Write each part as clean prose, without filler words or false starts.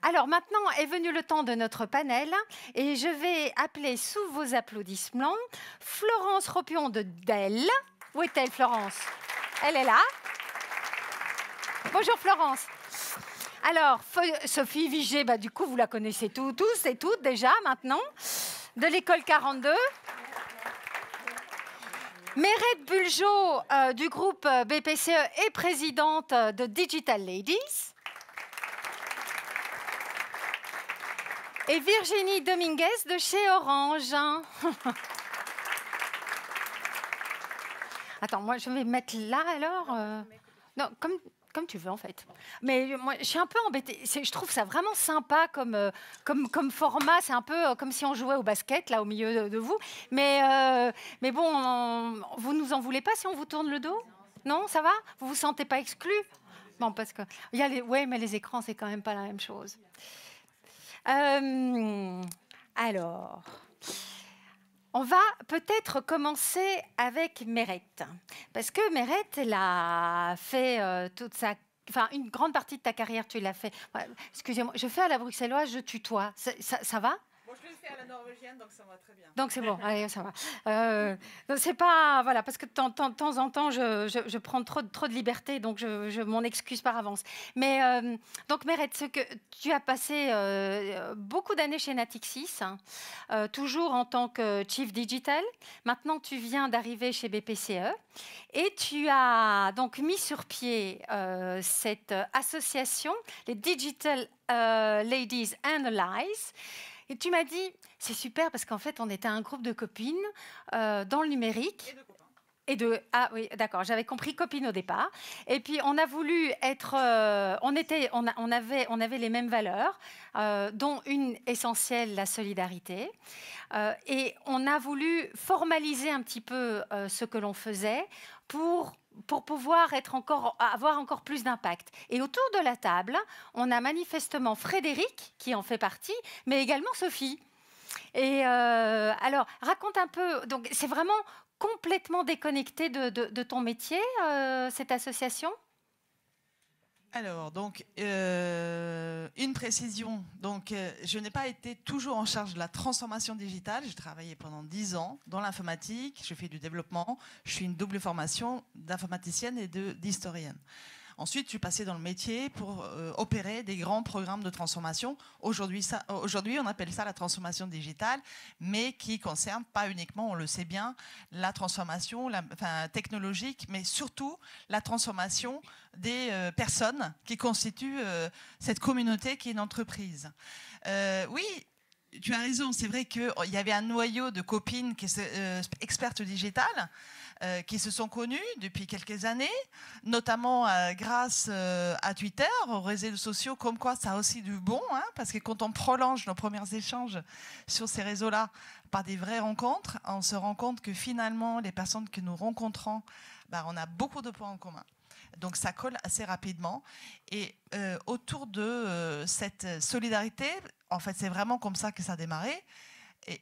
Alors maintenant est venu le temps de notre panel et je vais appeler sous vos applaudissements Florence Ropion de Dell. Où est-elle, Florence? Elle est là. Bonjour Florence. Alors, Sophie Vigée, bah, du coup, vous la connaissez tous et toutes déjà maintenant, de l'école 42. Mérette Bulgeot du groupe BPCE et présidente de Digital Ladies. Et Virginie Dominguez de chez Orange. Attends, moi je vais me mettre là alors. Non, comme tu veux en fait. Mais moi je suis un peu embêtée. Je trouve ça vraiment sympa comme format. C'est un peu comme si on jouait au basket là au milieu de vous. Mais bon, vous nous en voulez pas si on vous tourne le dos? Non, ça va? Vous vous sentez pas exclu? Bon, parce que ouais, mais les écrans c'est quand même pas la même chose. Alors, on va peut-être commencer avec Mérette. Parce que Mérette, elle a fait enfin, une grande partie de ta carrière, tu l'as fait. Ouais, excusez-moi, je fais à la bruxelloise, je tutoie. Ça va? Bon, je le fais à la norvégienne, donc ça va très bien. Donc c'est bon, allez, ça va. C'est pas, voilà, parce que de temps en temps, je prends trop de liberté, donc je m'en excuse par avance. Mais donc Mérette, ce que tu as passé beaucoup d'années chez Natixis, hein, toujours en tant que Chief Digital. Maintenant, tu viens d'arriver chez BPCE et tu as donc mis sur pied cette association, les Digital Ladies and Allies. Et tu m'as dit, c'est super parce qu'en fait, on était un groupe de copines dans le numérique. Et de copains. Ah oui, d'accord, j'avais compris copines au départ. Et puis, on a voulu être... on avait les mêmes valeurs, dont une essentielle, la solidarité. Et on a voulu formaliser un petit peu ce que l'on faisait pour pouvoir avoir encore plus d'impact. Et autour de la table, on a manifestement Frédéric, qui en fait partie, mais également Sophie. Et alors, raconte un peu, donc c'est vraiment complètement déconnecté de ton métier, cette association? Alors, donc, une précision. Donc, je n'ai pas été toujours en charge de la transformation digitale. J'ai travaillé pendant 10 ans dans l'informatique. Je fais du développement. Je suis une double formation d'informaticienne et d'historienne. Ensuite, je suis passée dans le métier pour opérer des grands programmes de transformation. Aujourd'hui, on appelle ça la transformation digitale, mais qui concerne pas uniquement, on le sait bien, la transformation technologique, mais surtout la transformation des personnes qui constituent cette communauté qui est une entreprise. Oui, tu as raison, c'est vrai qu'il y avait un noyau de copines qui sont expertes digitales, qui se sont connus depuis quelques années, notamment grâce à Twitter, aux réseaux sociaux, comme quoi ça a aussi du bon, hein, parce que quand on prolonge nos premiers échanges sur ces réseaux-là par des vraies rencontres, on se rend compte que finalement, les personnes que nous rencontrons, on a beaucoup de points en commun. Donc ça colle assez rapidement. Et autour de cette solidarité, en fait, c'est vraiment comme ça que ça a démarré.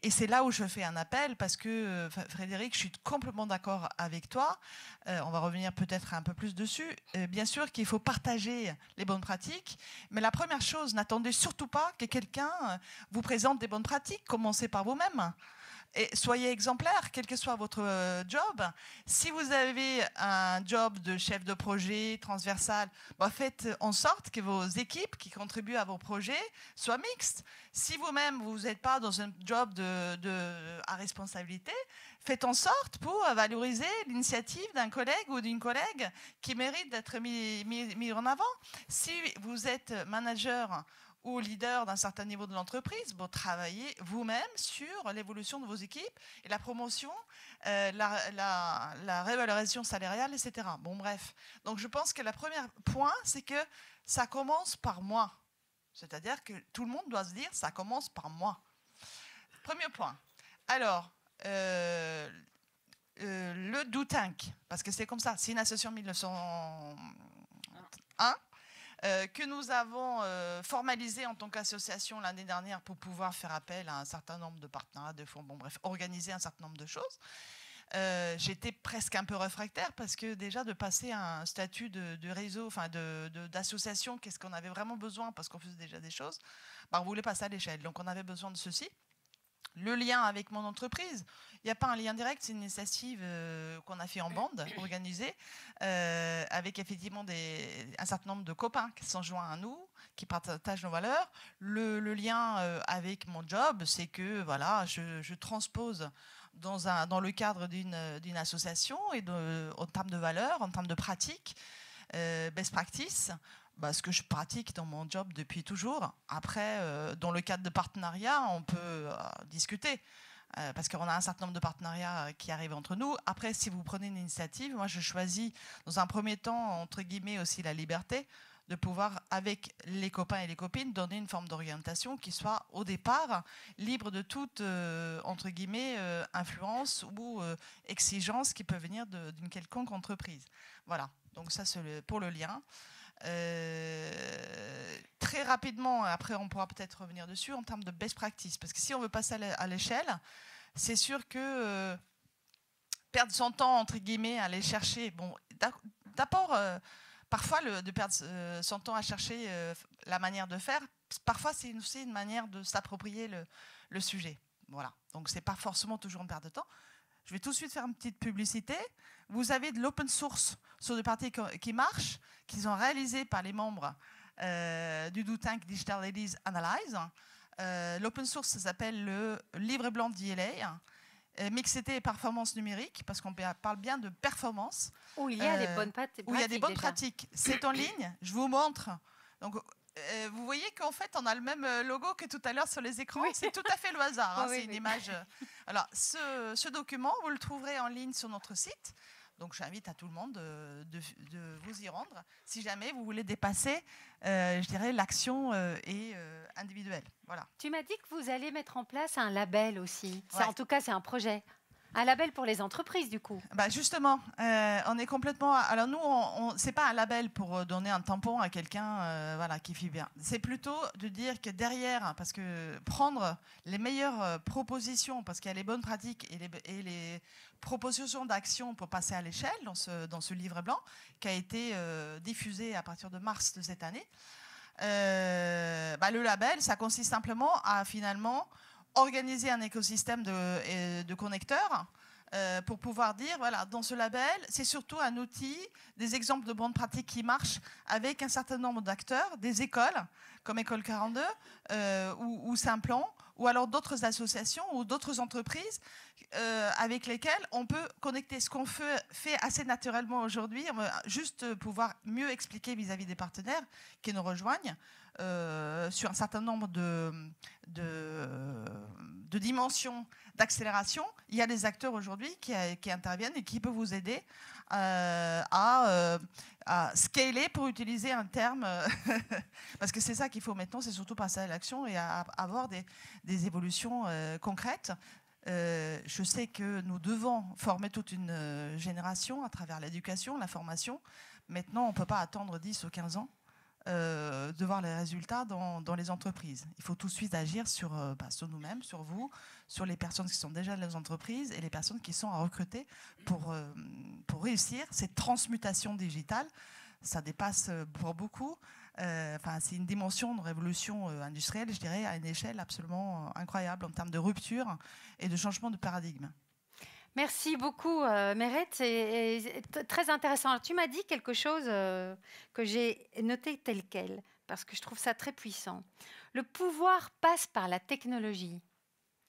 Et c'est là où je fais un appel parce que, Frédéric, je suis complètement d'accord avec toi. On va revenir peut-être un peu plus dessus. Bien sûr qu'il faut partager les bonnes pratiques, mais la première chose, n'attendez surtout pas que quelqu'un vous présente des bonnes pratiques. Commencez par vous-même. Et soyez exemplaires, quel que soit votre job. Si vous avez un job de chef de projet transversal, faites en sorte que vos équipes qui contribuent à vos projets soient mixtes. Si vous-même, vous n'êtes pas dans un job à responsabilité, faites en sorte pour valoriser l'initiative d'un collègue ou d'une collègue qui mérite d'être mis en avant. Si vous êtes manager ou leader d'un certain niveau de l'entreprise, travaillez vous-même sur l'évolution de vos équipes et la promotion, la révalorisation salariale, etc. Bon, bref. Donc, je pense que le premier point, c'est que ça commence par moi. C'est-à-dire que tout le monde doit se dire, ça commence par moi. Premier point. Alors, le do tank, parce que c'est comme ça, c'est une association 1901, que nous avons formalisé en tant qu'association l'année dernière pour pouvoir faire appel à un certain nombre de partenaires, de fonds, bon bref, organiser un certain nombre de choses. j'étais presque un peu réfractaire parce que déjà de passer à un statut de réseau, enfin d'association, qu'est-ce qu'on avait vraiment besoin parce qu'on faisait déjà des choses, bah, on voulait passer à l'échelle. Donc on avait besoin de ceci. Le lien avec mon entreprise, il n'y a pas un lien direct, c'est une initiative qu'on a fait en bande, organisée, avec effectivement un certain nombre de copains qui sont joints à nous, qui partagent nos valeurs. Le lien avec mon job, c'est que voilà, je transpose dans le cadre d'une association et en termes de valeurs, en termes de pratiques, best practice. Bah, ce que je pratique dans mon job depuis toujours. Après, dans le cadre de partenariat, on peut discuter. Parce qu'on a un certain nombre de partenariats qui arrivent entre nous. Après, si vous prenez une initiative, moi je choisis dans un premier temps, entre guillemets, aussi la liberté de pouvoir, avec les copains et les copines, donner une forme d'orientation qui soit au départ libre de toute, entre guillemets, influence ou exigence qui peut venir d'une quelconque entreprise. Voilà, donc ça c'est pour le lien. Très rapidement, après on pourra peut-être revenir dessus, en termes de best practice, parce que si on veut passer à l'échelle, c'est sûr que perdre son temps, entre guillemets, à aller chercher, bon, d'abord, parfois de perdre son temps à chercher la manière de faire, parfois c'est aussi une manière de s'approprier le sujet. Voilà, donc c'est pas forcément toujours une perte de temps. Je vais tout de suite faire une petite publicité. Vous avez de l'open source sur des parties qui marchent, qui sont réalisées par les membres du Do Tank Digital Ladies Analyze. L'open source, ça s'appelle le livre blanc d'ILA, mixité et performance numérique, parce qu'on parle bien de performance. Où il y a des bonnes pratiques. Où il y a des bonnes pratiques. C'est en ligne, je vous montre. Donc, vous voyez qu'en fait, on a le même logo que tout à l'heure sur les écrans. Oui. C'est tout à fait le hasard. Hein, c'est une image. Alors, ce document, vous le trouverez en ligne sur notre site. Donc, j'invite à tout le monde de vous y rendre si jamais vous voulez dépasser, je dirais, l'action individuelle. Voilà. Tu m'as dit que vous allez mettre en place un label aussi. Ouais. En tout cas, c'est un projet. Un label pour les entreprises, du coup. Bah justement, on est complètement... Alors nous, c'est pas un label pour donner un tampon à quelqu'un voilà, qui vit bien. C'est plutôt de dire que derrière, parce que prendre les meilleures propositions, parce qu'il y a les bonnes pratiques et les propositions d'action pour passer à l'échelle dans ce livre blanc, qui a été diffusé à partir de mars de cette année. Le label, ça consiste simplement à finalement organiser un écosystème de connecteurs pour pouvoir dire, voilà, dans ce label, c'est surtout un outil, des exemples de bonnes pratiques qui marchent avec un certain nombre d'acteurs, des écoles, comme École 42 ou Simplon, ou alors d'autres associations ou d'autres entreprises avec lesquelles on peut connecter ce qu'on fait assez naturellement aujourd'hui, juste pouvoir mieux expliquer vis-à-vis des partenaires qui nous rejoignent sur un certain nombre de dimensions d'accélération. Il y a des acteurs aujourd'hui qui interviennent et qui peuvent vous aider à scaler, pour utiliser un terme, parce que c'est ça qu'il faut maintenant, c'est surtout passer à l'action et à avoir des évolutions concrètes. Je sais que nous devons former toute une génération à travers l'éducation, la formation. Maintenant, on ne peut pas attendre 10 ou 15 ans de voir les résultats dans les entreprises. Il faut tout de suite agir sur nous-mêmes, sur vous, sur les personnes qui sont déjà dans les entreprises et les personnes qui sont à recruter pour réussir cette transmutation digitale. Ça dépasse pour beaucoup. C'est une dimension de révolution industrielle, je dirais, à une échelle absolument incroyable en termes de rupture et de changement de paradigme. Merci beaucoup, Meret. C'est très intéressant. Alors, tu m'as dit quelque chose que j'ai noté tel quel, parce que je trouve ça très puissant. Le pouvoir passe par la technologie.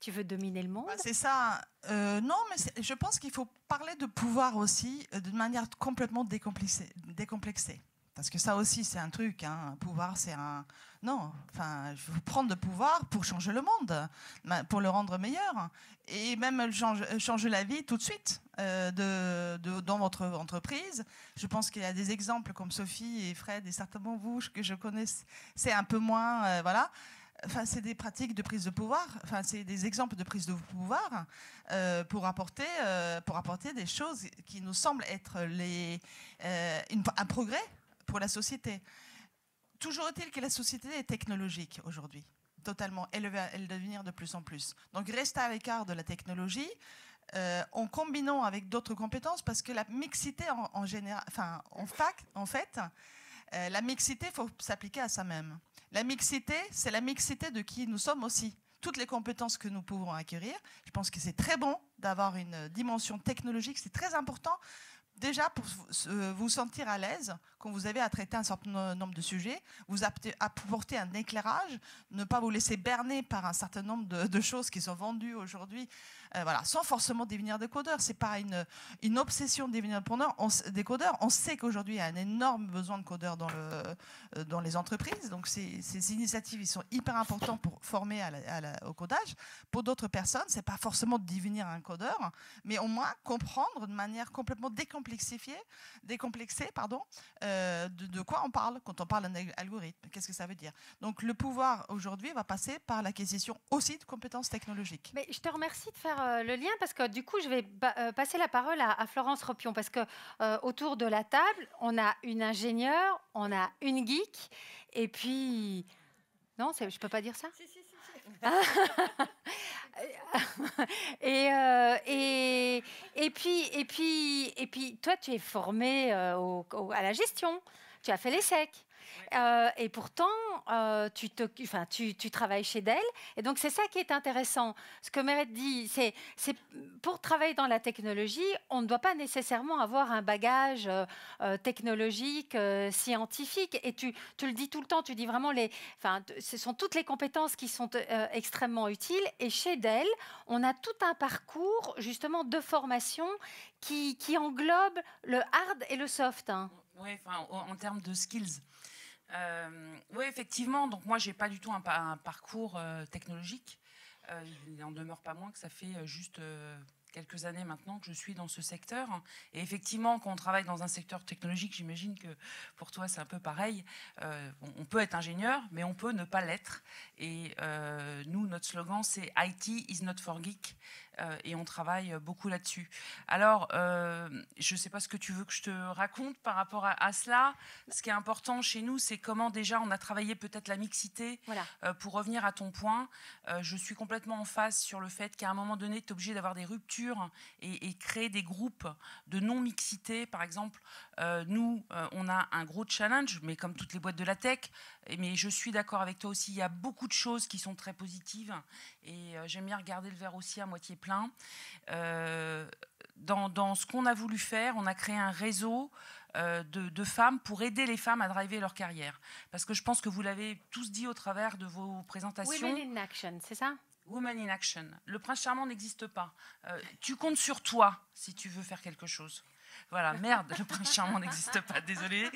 Tu veux dominer le monde ? C'est ça. Non, mais je pense qu'il faut parler de pouvoir aussi d'une manière complètement décomplexée. Parce que ça aussi, c'est un truc. Hein. Pouvoir, c'est un... Non, il faut prendre le pouvoir pour changer le monde, pour le rendre meilleur. Et même changer la vie tout de suite dans votre entreprise. Je pense qu'il y a des exemples comme Sophie et Fred, et certainement vous, que je connais, c'est un peu moins... voilà. C'est des pratiques de prise de pouvoir, c'est des exemples de prise de pouvoir pour apporter des choses qui nous semblent être un progrès pour la société. Toujours est-il que la société est technologique aujourd'hui, totalement. Elle va devenir de plus en plus. Donc rester à l'écart de la technologie, en combinant avec d'autres compétences, parce que la mixité en général, enfin, en fait, la mixité, il faut s'appliquer à ça même. La mixité, c'est la mixité de qui nous sommes aussi. Toutes les compétences que nous pouvons acquérir. Je pense que c'est très bon d'avoir une dimension technologique, c'est très important. Déjà, pour vous sentir à l'aise, quand vous avez à traiter un certain nombre de sujets, vous apporter un éclairage, ne pas vous laisser berner par un certain nombre de choses qui sont vendues aujourd'hui, voilà, sans forcément devenir des codeurs. Ce n'est pas une obsession de devenir des codeurs. On sait qu'aujourd'hui, il y a un énorme besoin de codeurs dans les entreprises. Donc, ces initiatives, ils sont hyper importants pour former au codage. Pour d'autres personnes, ce n'est pas forcément de devenir un codeur, mais au moins comprendre de manière complètement décomplexée, de quoi on parle quand on parle d'un algorithme. Qu'est-ce que ça veut dire? Donc, le pouvoir aujourd'hui va passer par l'acquisition aussi de compétences technologiques. Mais je te remercie de faire le lien parce que du coup, je vais passer la parole à Florence Ropion parce que autour de la table, on a une ingénieure, on a une geek et puis... Non, je peux pas dire ça? Si. Et puis, toi, tu es formée à la gestion. Tu as fait l'ESSEC. Et pourtant, tu travailles chez Dell. Et donc, c'est ça qui est intéressant. Ce que Mérette dit, c'est pour travailler dans la technologie, on ne doit pas nécessairement avoir un bagage technologique, scientifique. Et tu le dis tout le temps, tu dis vraiment, ce sont toutes les compétences qui sont extrêmement utiles. Et chez Dell, on a tout un parcours, justement, de formation qui englobe le hard et le soft. Hein. Oui, en termes de skills. Oui, effectivement. Donc moi, j'ai pas du tout un parcours technologique. Il n'en demeure pas moins que ça fait juste quelques années maintenant que je suis dans ce secteur. Et effectivement, quand on travaille dans un secteur technologique, j'imagine que pour toi, c'est un peu pareil. On peut être ingénieur, mais on peut ne pas l'être. Et nous, notre slogan, c'est « IT is not for geek ». Et on travaille beaucoup là-dessus. Alors, je ne sais pas ce que tu veux que je te raconte par rapport à cela. Ce qui est important chez nous, c'est comment déjà on a travaillé peut-être la mixité. Voilà. Pour revenir à ton point, je suis complètement en phase sur le fait qu'à un moment donné, tu es obligé d'avoir des ruptures et créer des groupes de non-mixité. Par exemple, nous, on a un gros challenge, mais comme toutes les boîtes de la tech, mais je suis d'accord avec toi aussi, il y a beaucoup de choses qui sont très positives et j'aime bien regarder le verre aussi à moitié plein. Dans ce qu'on a voulu faire, on a créé un réseau de femmes pour aider les femmes à driver leur carrière. Parce que je pense que vous l'avez tous dit au travers de vos présentations. Women in Action, c'est ça ? Women in Action. Le prince charmant n'existe pas. Tu comptes sur toi si tu veux faire quelque chose. Voilà, merde, le prince charmant n'existe pas, désolé.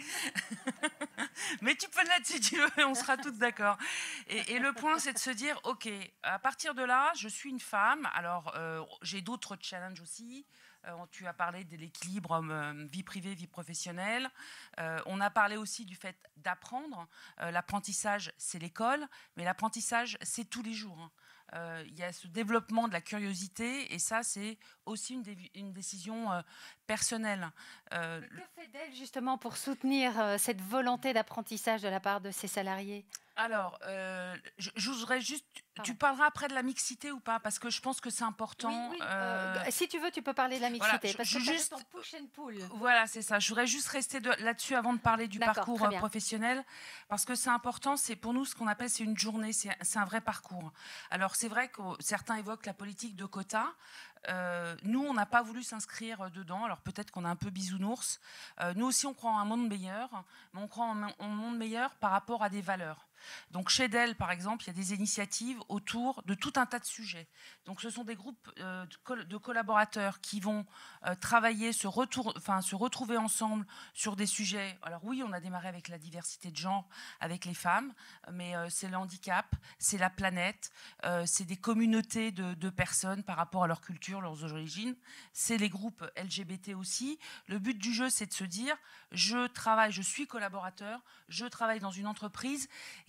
Mais tu peux le mettre si tu veux, on sera toutes d'accord. Et le point, c'est de se dire, ok, à partir de là, je suis une femme, alors j'ai d'autres challenges aussi. Tu as parlé de l'équilibre vie privée, vie professionnelle. On a parlé aussi du fait d'apprendre. L'apprentissage, c'est l'école, mais l'apprentissage, c'est tous les jours. Il y a ce développement de la curiosité et ça, c'est aussi une décision personnelle. Que fait Dell justement pour soutenir cette volonté d'apprentissage de la part de ses salariés ? Alors, je voudrais juste... Pardon. Tu parleras après de la mixité ou pas? Parce que je pense que c'est important. Oui. Si tu veux, tu peux parler de la mixité. Voilà, parce que juste ton push and pull. Voilà, c'est ça. Je voudrais juste rester là-dessus avant de parler du parcours professionnel. Parce que c'est important. C'est pour nous ce qu'on appelle, c'est une journée. C'est un vrai parcours. Alors, c'est vrai que certains évoquent la politique de quotas. Nous, on n'a pas voulu s'inscrire dedans. Alors peut-être qu'on a un peu bisounours. Nous aussi, on croit en un monde meilleur, mais on croit en un monde meilleur par rapport à des valeurs. Donc chez Dell, par exemple, il y a des initiatives autour de tout un tas de sujets. Donc ce sont des groupes de collaborateurs qui vont travailler, se retrouver ensemble sur des sujets. Alors oui, on a démarré avec la diversité de genre, avec les femmes, mais c'est le handicap, c'est la planète, c'est des communautés de personnes par rapport à leur culture, leurs origines. C'est les groupes LGBT aussi. Le but du jeu, c'est de se dire, je suis collaborateur, je travaille dans une entreprise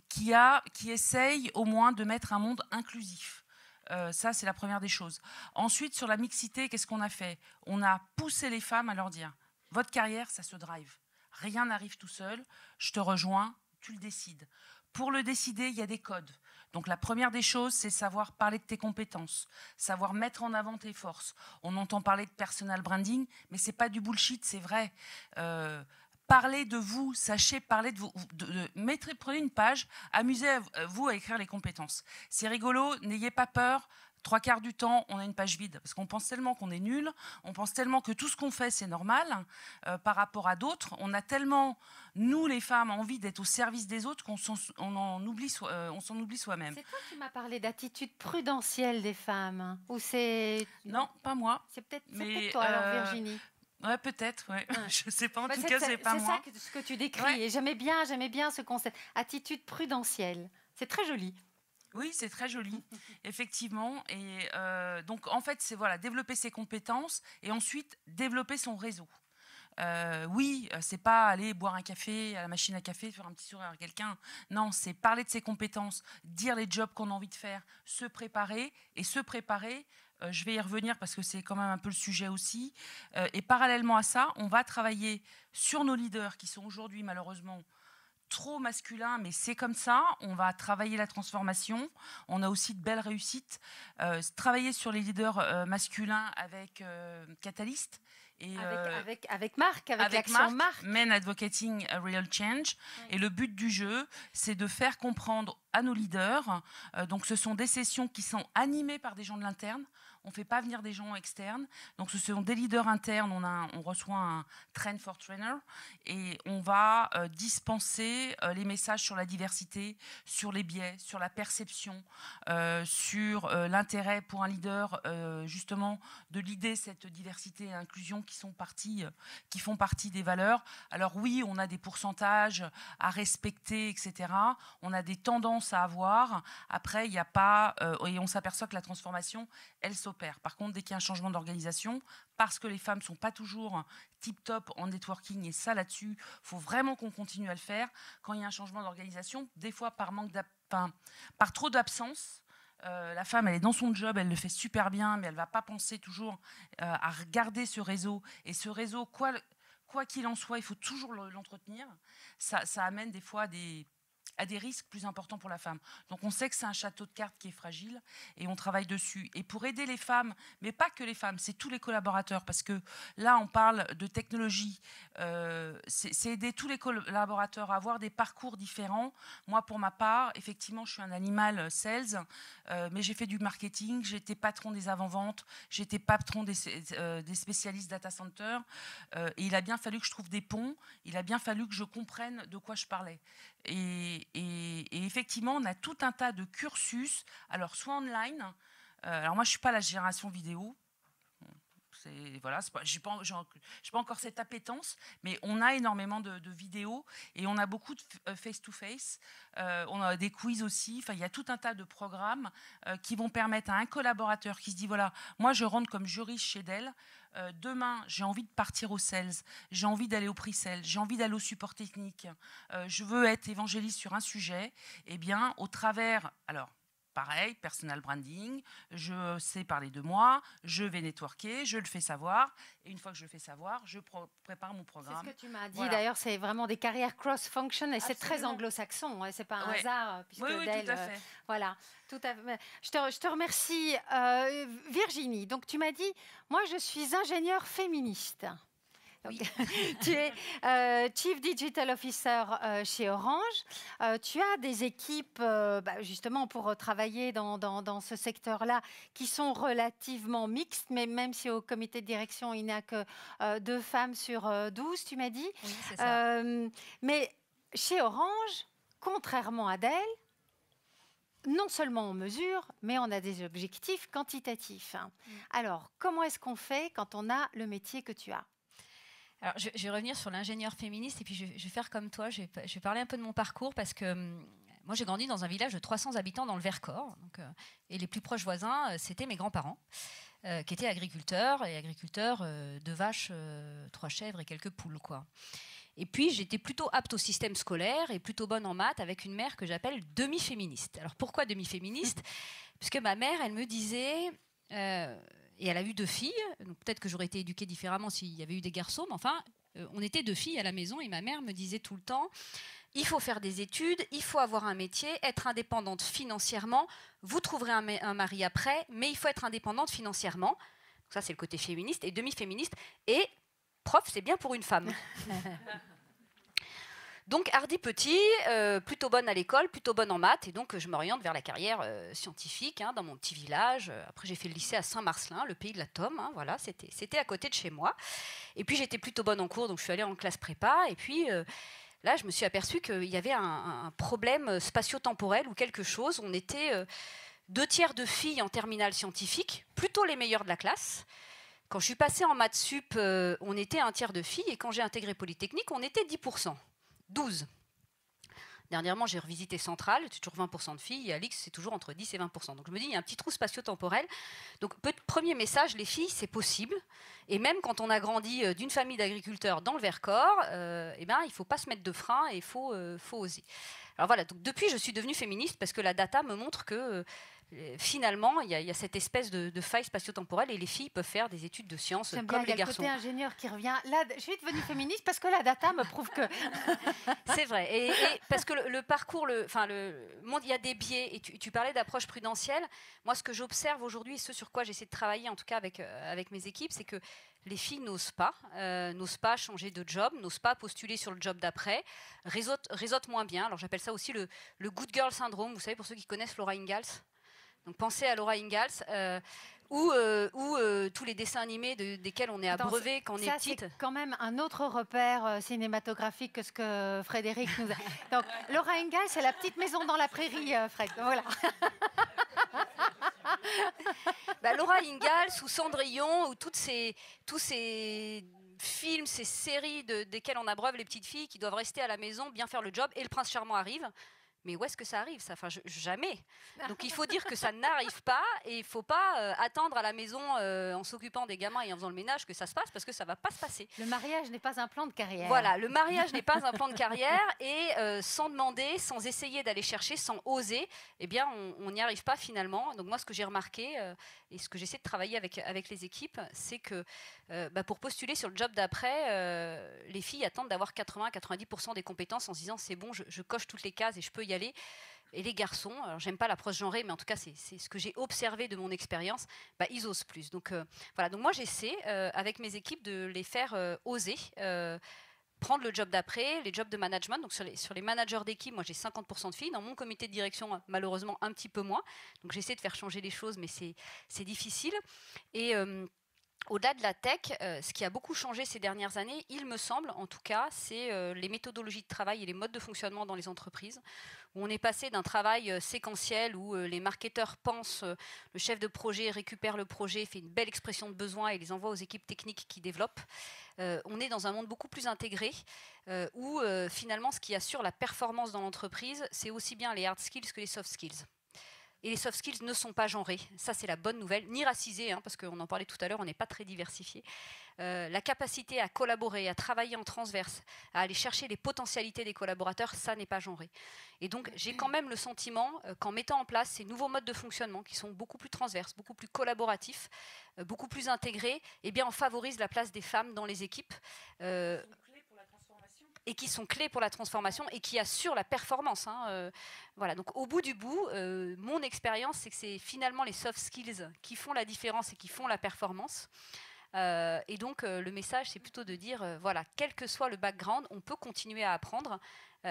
qui essaye au moins de mettre un monde inclusif. Ça, c'est la première des choses. Ensuite, sur la mixité, qu'est-ce qu'on a fait? On a poussé les femmes à leur dire, votre carrière, ça se drive. Rien n'arrive tout seul, je te rejoins, tu le décides. Pour le décider, il y a des codes. Donc la première des choses, c'est savoir parler de tes compétences, savoir mettre en avant tes forces. On entend parler de personal branding, mais c'est pas du bullshit, c'est vrai. Parlez de vous, sachez parler de vous. Prenez une page, amusez-vous à écrire les compétences. C'est rigolo, n'ayez pas peur. 3/4 du temps, on a une page vide parce qu'on pense tellement qu'on est nul, on pense tellement que tout ce qu'on fait, c'est normal par rapport à d'autres. On a tellement, nous les femmes, envie d'être au service des autres qu'on s'en oublie soi-même. C'est toi qui m'as parlé d'attitude prudentielle des femmes, ou c'est... Non, pas moi. C'est peut-être toi, alors, Virginie. Ouais, peut-être, ouais. Je ne sais pas, en tout cas, c'est pas moi. C'est ça ce que tu décris, et j'aimais bien ce concept. Attitude prudentielle, c'est très joli. Oui, c'est très joli, effectivement. Et donc, en fait, c'est développer ses compétences et ensuite développer son réseau. Oui, c'est pas aller boire un café à la machine à café, faire un petit sourire à quelqu'un. Non, c'est parler de ses compétences, dire les jobs qu'on a envie de faire, se préparer. Je vais y revenir parce que c'est quand même un peu le sujet aussi. Et parallèlement à ça, on va travailler sur nos leaders qui sont aujourd'hui malheureusement trop masculin, mais c'est comme ça. On va travailler la transformation. On a aussi de belles réussites. Travailler sur les leaders masculins avec Catalyst. Et avec Marc, avec l'action Marc. Men Advocating a Real Change. Oui. Et le but du jeu, c'est de faire comprendre à nos leaders. Donc ce sont des sessions qui sont animées par des gens de l'interne. On ne fait pas venir des gens externes. Donc, ce sont des leaders internes. On reçoit un Train for Trainer et on va dispenser les messages sur la diversité, sur les biais, sur la perception, sur l'intérêt pour un leader, justement, de l'idée cette diversité et inclusion qui font partie des valeurs. Alors oui, on a des pourcentages à respecter, etc. On a des tendances à avoir. Après, il n'y a pas... et on s'aperçoit que la transformation, elle s'opère. Par contre, dès qu'il y a un changement d'organisation, parce que les femmes ne sont pas toujours tip-top en networking, et ça, là-dessus, il faut vraiment qu'on continue à le faire. Quand il y a un changement d'organisation, des fois, par trop d'absence, la femme, elle est dans son job, elle le fait super bien, mais elle ne va pas penser toujours à regarder ce réseau. Et ce réseau, quoi qu'il en soit, il faut toujours l'entretenir. Ça amène des fois à des risques plus importants pour la femme. Donc on sait que c'est un château de cartes qui est fragile et on travaille dessus. Et pour aider les femmes, mais pas que les femmes, c'est tous les collaborateurs, parce que là on parle de technologie, c'est aider tous les collaborateurs à avoir des parcours différents. Moi pour ma part, effectivement je suis un animal sales, mais j'ai fait du marketing, j'étais patron des avant-ventes, j'étais patron des spécialistes data center, et il a bien fallu que je trouve des ponts, il a bien fallu que je comprenne de quoi je parlais. Et effectivement, on a tout un tas de cursus, alors soit online, alors moi je ne suis pas la génération vidéo, voilà, je n'ai pas encore cette appétence, mais on a énormément de vidéos et on a beaucoup de face-to-face, on a des quiz aussi, il y a tout un tas de programmes qui vont permettre à un collaborateur qui se dit, voilà, moi je rentre comme juriste chez Dell, demain, j'ai envie de partir au sales, j'ai envie d'aller au pre-sales, j'ai envie d'aller au support technique, je veux être évangéliste sur un sujet, et bien, au travers, alors, pareil, personal branding, je sais parler de moi, je vais networker, je le fais savoir, et une fois que je le fais savoir, je prépare mon programme. C'est ce que tu m'as dit, voilà. D'ailleurs, c'est vraiment des carrières cross-function, et c'est très anglo-saxon, c'est pas un hasard, puisque oui, Dell, tout à fait. Voilà, tout à fait. Je te remercie. Virginie, donc tu m'as dit, moi je suis ingénieure féministe. Oui. Tu es Chief Digital Officer chez Orange. Tu as des équipes, justement, pour travailler dans ce secteur-là, qui sont relativement mixtes, mais même si au comité de direction, il n'y a que 2 femmes sur 12, tu m'as dit. Oui, c'est ça. Mais chez Orange, contrairement à Dell, non seulement on mesure, mais on a des objectifs quantitatifs. Alors, comment est-ce qu'on fait quand on a le métier que tu as ? Alors, je vais revenir sur l'ingénieur féministe et puis je vais faire comme toi. Je vais parler un peu de mon parcours parce que moi, j'ai grandi dans un village de 300 habitants dans le Vercors. Et les plus proches voisins, c'était mes grands-parents qui étaient agriculteurs de vaches, 3 chèvres et quelques poules, quoi. Et puis, j'étais plutôt apte au système scolaire et plutôt bonne en maths avec une mère que j'appelle demi-féministe. Alors, pourquoi demi-féministe ? Puisque ma mère, elle me disait... et elle a eu 2 filles, donc peut-être que j'aurais été éduquée différemment s'il y avait eu des garçons, mais enfin, on était 2 filles à la maison et ma mère me disait tout le temps, il faut faire des études, il faut avoir un métier, être indépendante financièrement. Vous trouverez un mari après, mais il faut être indépendante financièrement. Ça, c'est le côté féministe et demi-féministe. Et prof, c'est bien pour une femme. Donc, hardi petit, plutôt bonne à l'école, plutôt bonne en maths. Et donc, je m'oriente vers la carrière scientifique dans mon petit village. Après, j'ai fait le lycée à Saint-Marcelin, le pays de la tome. Voilà, c'était à côté de chez moi. Et puis, j'étais plutôt bonne en cours, donc je suis allée en classe prépa. Et puis, là, je me suis aperçue qu'il y avait un problème spatio-temporel ou quelque chose. On était 2/3 de filles en terminale scientifique, plutôt les meilleures de la classe. Quand je suis passée en maths sup, on était 1/3 de filles. Et quand j'ai intégré Polytechnique, on était 10%. 12. Dernièrement, j'ai revisité Centrale, c'est toujours 20% de filles, et à l'X, c'est toujours entre 10 et 20%. Donc je me dis, il y a un petit trou spatio-temporel. Donc premier message, les filles, c'est possible. Et même quand on a grandi d'une famille d'agriculteurs dans le Vercors, il ne faut pas se mettre de frein et il faut oser. Alors voilà, donc depuis, je suis devenue féministe parce que la data me montre que finalement, il y a cette espèce de faille spatio-temporelle et les filles peuvent faire des études de sciences comme les garçons. Il y a le côté ingénieur qui revient. Là, je suis devenue féministe parce que la data me prouve que... C'est vrai. Et parce que le parcours, il y a des biais. Et tu parlais d'approche prudentielle. Moi, ce que j'observe aujourd'hui, et ce sur quoi j'essaie de travailler, en tout cas avec mes équipes, c'est que les filles n'osent pas changer de job, n'osent pas postuler sur le job d'après, réseautent moins bien. Alors j'appelle ça aussi le good girl syndrome. Vous savez, pour ceux qui connaissent Laura Ingalls. Donc pensez à Laura Ingalls, ou tous les dessins animés desquels on est abreuvé quand on est petite. C'est quand même un autre repère cinématographique que ce que Frédéric nous a... Donc Laura Ingalls, c'est la petite maison dans la prairie, Fred. Voilà. Laura Ingalls ou Cendrillon, ou tous ces films, ces séries desquels on abreuve les petites filles qui doivent rester à la maison, bien faire le job, et le prince charmant arrive. Mais où est-ce que ça arrive, ça ? Jamais. Donc il faut dire que ça n'arrive pas et il ne faut pas attendre à la maison en s'occupant des gamins et en faisant le ménage que ça se passe parce que ça ne va pas se passer. Le mariage n'est pas un plan de carrière. Voilà, le mariage n'est pas un plan de carrière et sans demander, sans essayer d'aller chercher, sans oser, eh bien on n'y arrive pas finalement. Donc moi ce que j'ai remarqué et ce que j'essaie de travailler avec les équipes, c'est que pour postuler sur le job d'après, les filles attendent d'avoir 80-90% des compétences en se disant c'est bon, je coche toutes les cases et je peux y aller. Et les garçons, alors j'aime pas l'approche genrée, mais en tout cas c'est ce que j'ai observé de mon expérience, ils osent plus. Donc voilà, donc moi j'essaie avec mes équipes de les faire oser prendre le job d'après, les jobs de management. Donc sur les managers d'équipe, moi j'ai 50% de filles. Dans mon comité de direction, malheureusement un petit peu moins. Donc j'essaie de faire changer les choses, mais c'est difficile. Et au-delà de la tech, ce qui a beaucoup changé ces dernières années, il me semble, en tout cas, c'est les méthodologies de travail et les modes de fonctionnement dans les entreprises, où on est passé d'un travail séquentiel où les marketeurs pensent, le chef de projet récupère le projet, fait une belle expression de besoin et les envoie aux équipes techniques qui développent. On est dans un monde beaucoup plus intégré, où finalement, ce qui assure la performance dans l'entreprise, c'est aussi bien les hard skills que les soft skills. Et les soft skills ne sont pas genrés, ça c'est la bonne nouvelle, ni racisés, parce qu'on en parlait tout à l'heure, on n'est pas très diversifié. La capacité à collaborer, à travailler en transverse, à aller chercher les potentialités des collaborateurs, ça n'est pas genré. Et donc j'ai quand même le sentiment qu'en mettant en place ces nouveaux modes de fonctionnement qui sont beaucoup plus transverses, beaucoup plus collaboratifs, beaucoup plus intégrés, eh bien on favorise la place des femmes dans les équipes. Et qui sont clés pour la transformation et qui assurent la performance. Voilà. Donc, au bout du bout, mon expérience, c'est que c'est finalement les soft skills qui font la différence et qui font la performance. Et donc, le message, c'est plutôt de dire, voilà, quel que soit le background, on peut continuer à apprendre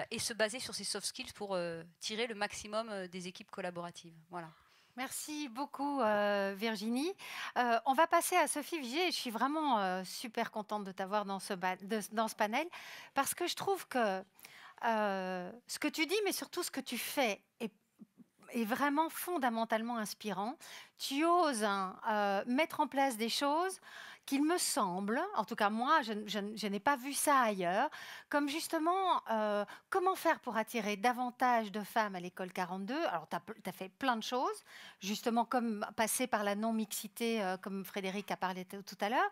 et se baser sur ces soft skills pour tirer le maximum des équipes collaboratives. Voilà. Merci beaucoup Virginie. On va passer à Sophie Vigier. Je suis vraiment super contente de t'avoir dans ce panel parce que je trouve que ce que tu dis, mais surtout ce que tu fais est vraiment fondamentalement inspirant. Tu oses mettre en place des choses qu'il me semble, en tout cas moi, je n'ai pas vu ça ailleurs, comme justement comment faire pour attirer davantage de femmes à l'école 42. Alors tu as fait plein de choses, justement comme passer par la non-mixité, comme Frédéric a parlé tout à l'heure.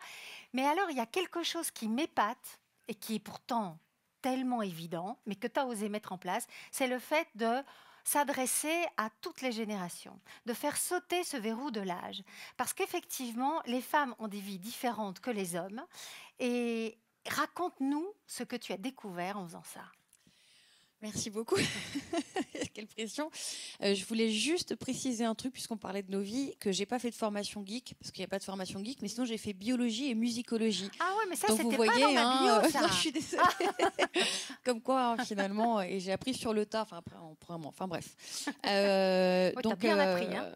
Mais alors il y a quelque chose qui m'épate et qui est pourtant tellement évident, mais que tu as osé mettre en place, c'est le fait de s'adresser à toutes les générations, de faire sauter ce verrou de l'âge. Parce qu'effectivement, les femmes ont des vies différentes que les hommes. Et raconte-nous ce que tu as découvert en faisant ça. Merci beaucoup. Quelle pression. Je voulais juste préciser un truc, puisqu'on parlait de nos vies, que j'ai pas fait de formation geek, parce qu'il n'y a pas de formation geek, mais sinon j'ai fait biologie et musicologie. Ah ouais, mais ça, donc c'était vous voyez, pas dans ma bio, ça. Non, je suis désolée. Comme quoi, finalement, et j'ai appris sur le tas, enfin après en programmant, enfin bref. Ouais, donc t'as bien appris, hein.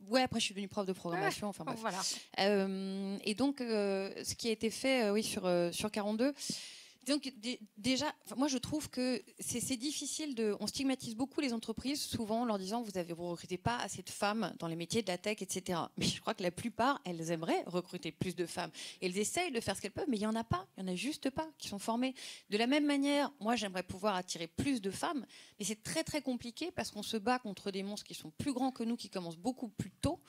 Ouais, après je suis devenue prof de programmation, enfin bref. Voilà. Et donc, ce qui a été fait, oui, sur 42. Donc déjà, moi je trouve que c'est difficile on stigmatise beaucoup les entreprises, souvent en leur disant vous recrutez pas assez de femmes dans les métiers de la tech, etc. Mais je crois que la plupart, elles aimeraient recruter plus de femmes. Et elles essayent de faire ce qu'elles peuvent, mais il y en a pas, il y en a juste pas qui sont formées. De la même manière, moi j'aimerais pouvoir attirer plus de femmes, mais c'est très très compliqué parce qu'on se bat contre des monstres qui sont plus grands que nous, qui commencent beaucoup plus tôt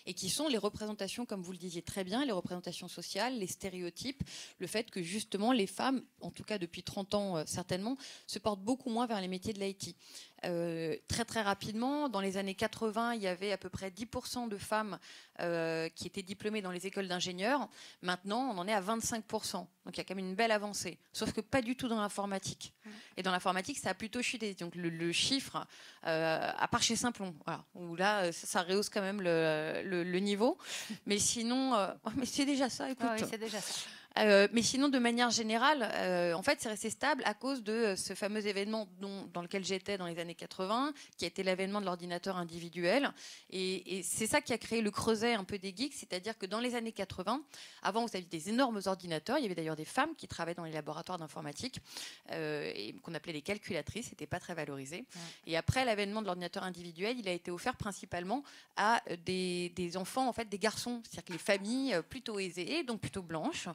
et qui sont les représentations, comme vous le disiez très bien, les représentations sociales, les stéréotypes, le fait que justement les femmes, en tout cas depuis 30 ans certainement, se portent beaucoup moins vers les métiers de l'IT. Très très rapidement, dans les années 80, il y avait à peu près 10% de femmes qui étaient diplômées dans les écoles d'ingénieurs. Maintenant, on en est à 25%. Donc il y a quand même une belle avancée. Sauf que pas du tout dans l'informatique. Et dans l'informatique, ça a plutôt chuté. Donc le chiffre, à part chez Simplon, voilà, où là, ça rehausse quand même le niveau. Mais sinon, mais c'est déjà ça, écoute. Oui, c'est déjà ça. Mais sinon, de manière générale, en fait, c'est resté stable à cause de ce fameux événement dans lequel j'étais dans les années 80, qui a été l'avènement de l'ordinateur individuel. Et c'est ça qui a créé le creuset un peu des geeks, c'est-à-dire que dans les années 80, avant, vous aviez des énormes ordinateurs. Il y avait d'ailleurs des femmes qui travaillaient dans les laboratoires d'informatique, et qu'on appelait les calculatrices. C'était pas très valorisé. Ouais. Et après l'avènement de l'ordinateur individuel, il a été offert principalement à des enfants, en fait, des garçons. C'est-à-dire que les familles plutôt aisées, donc plutôt blanches,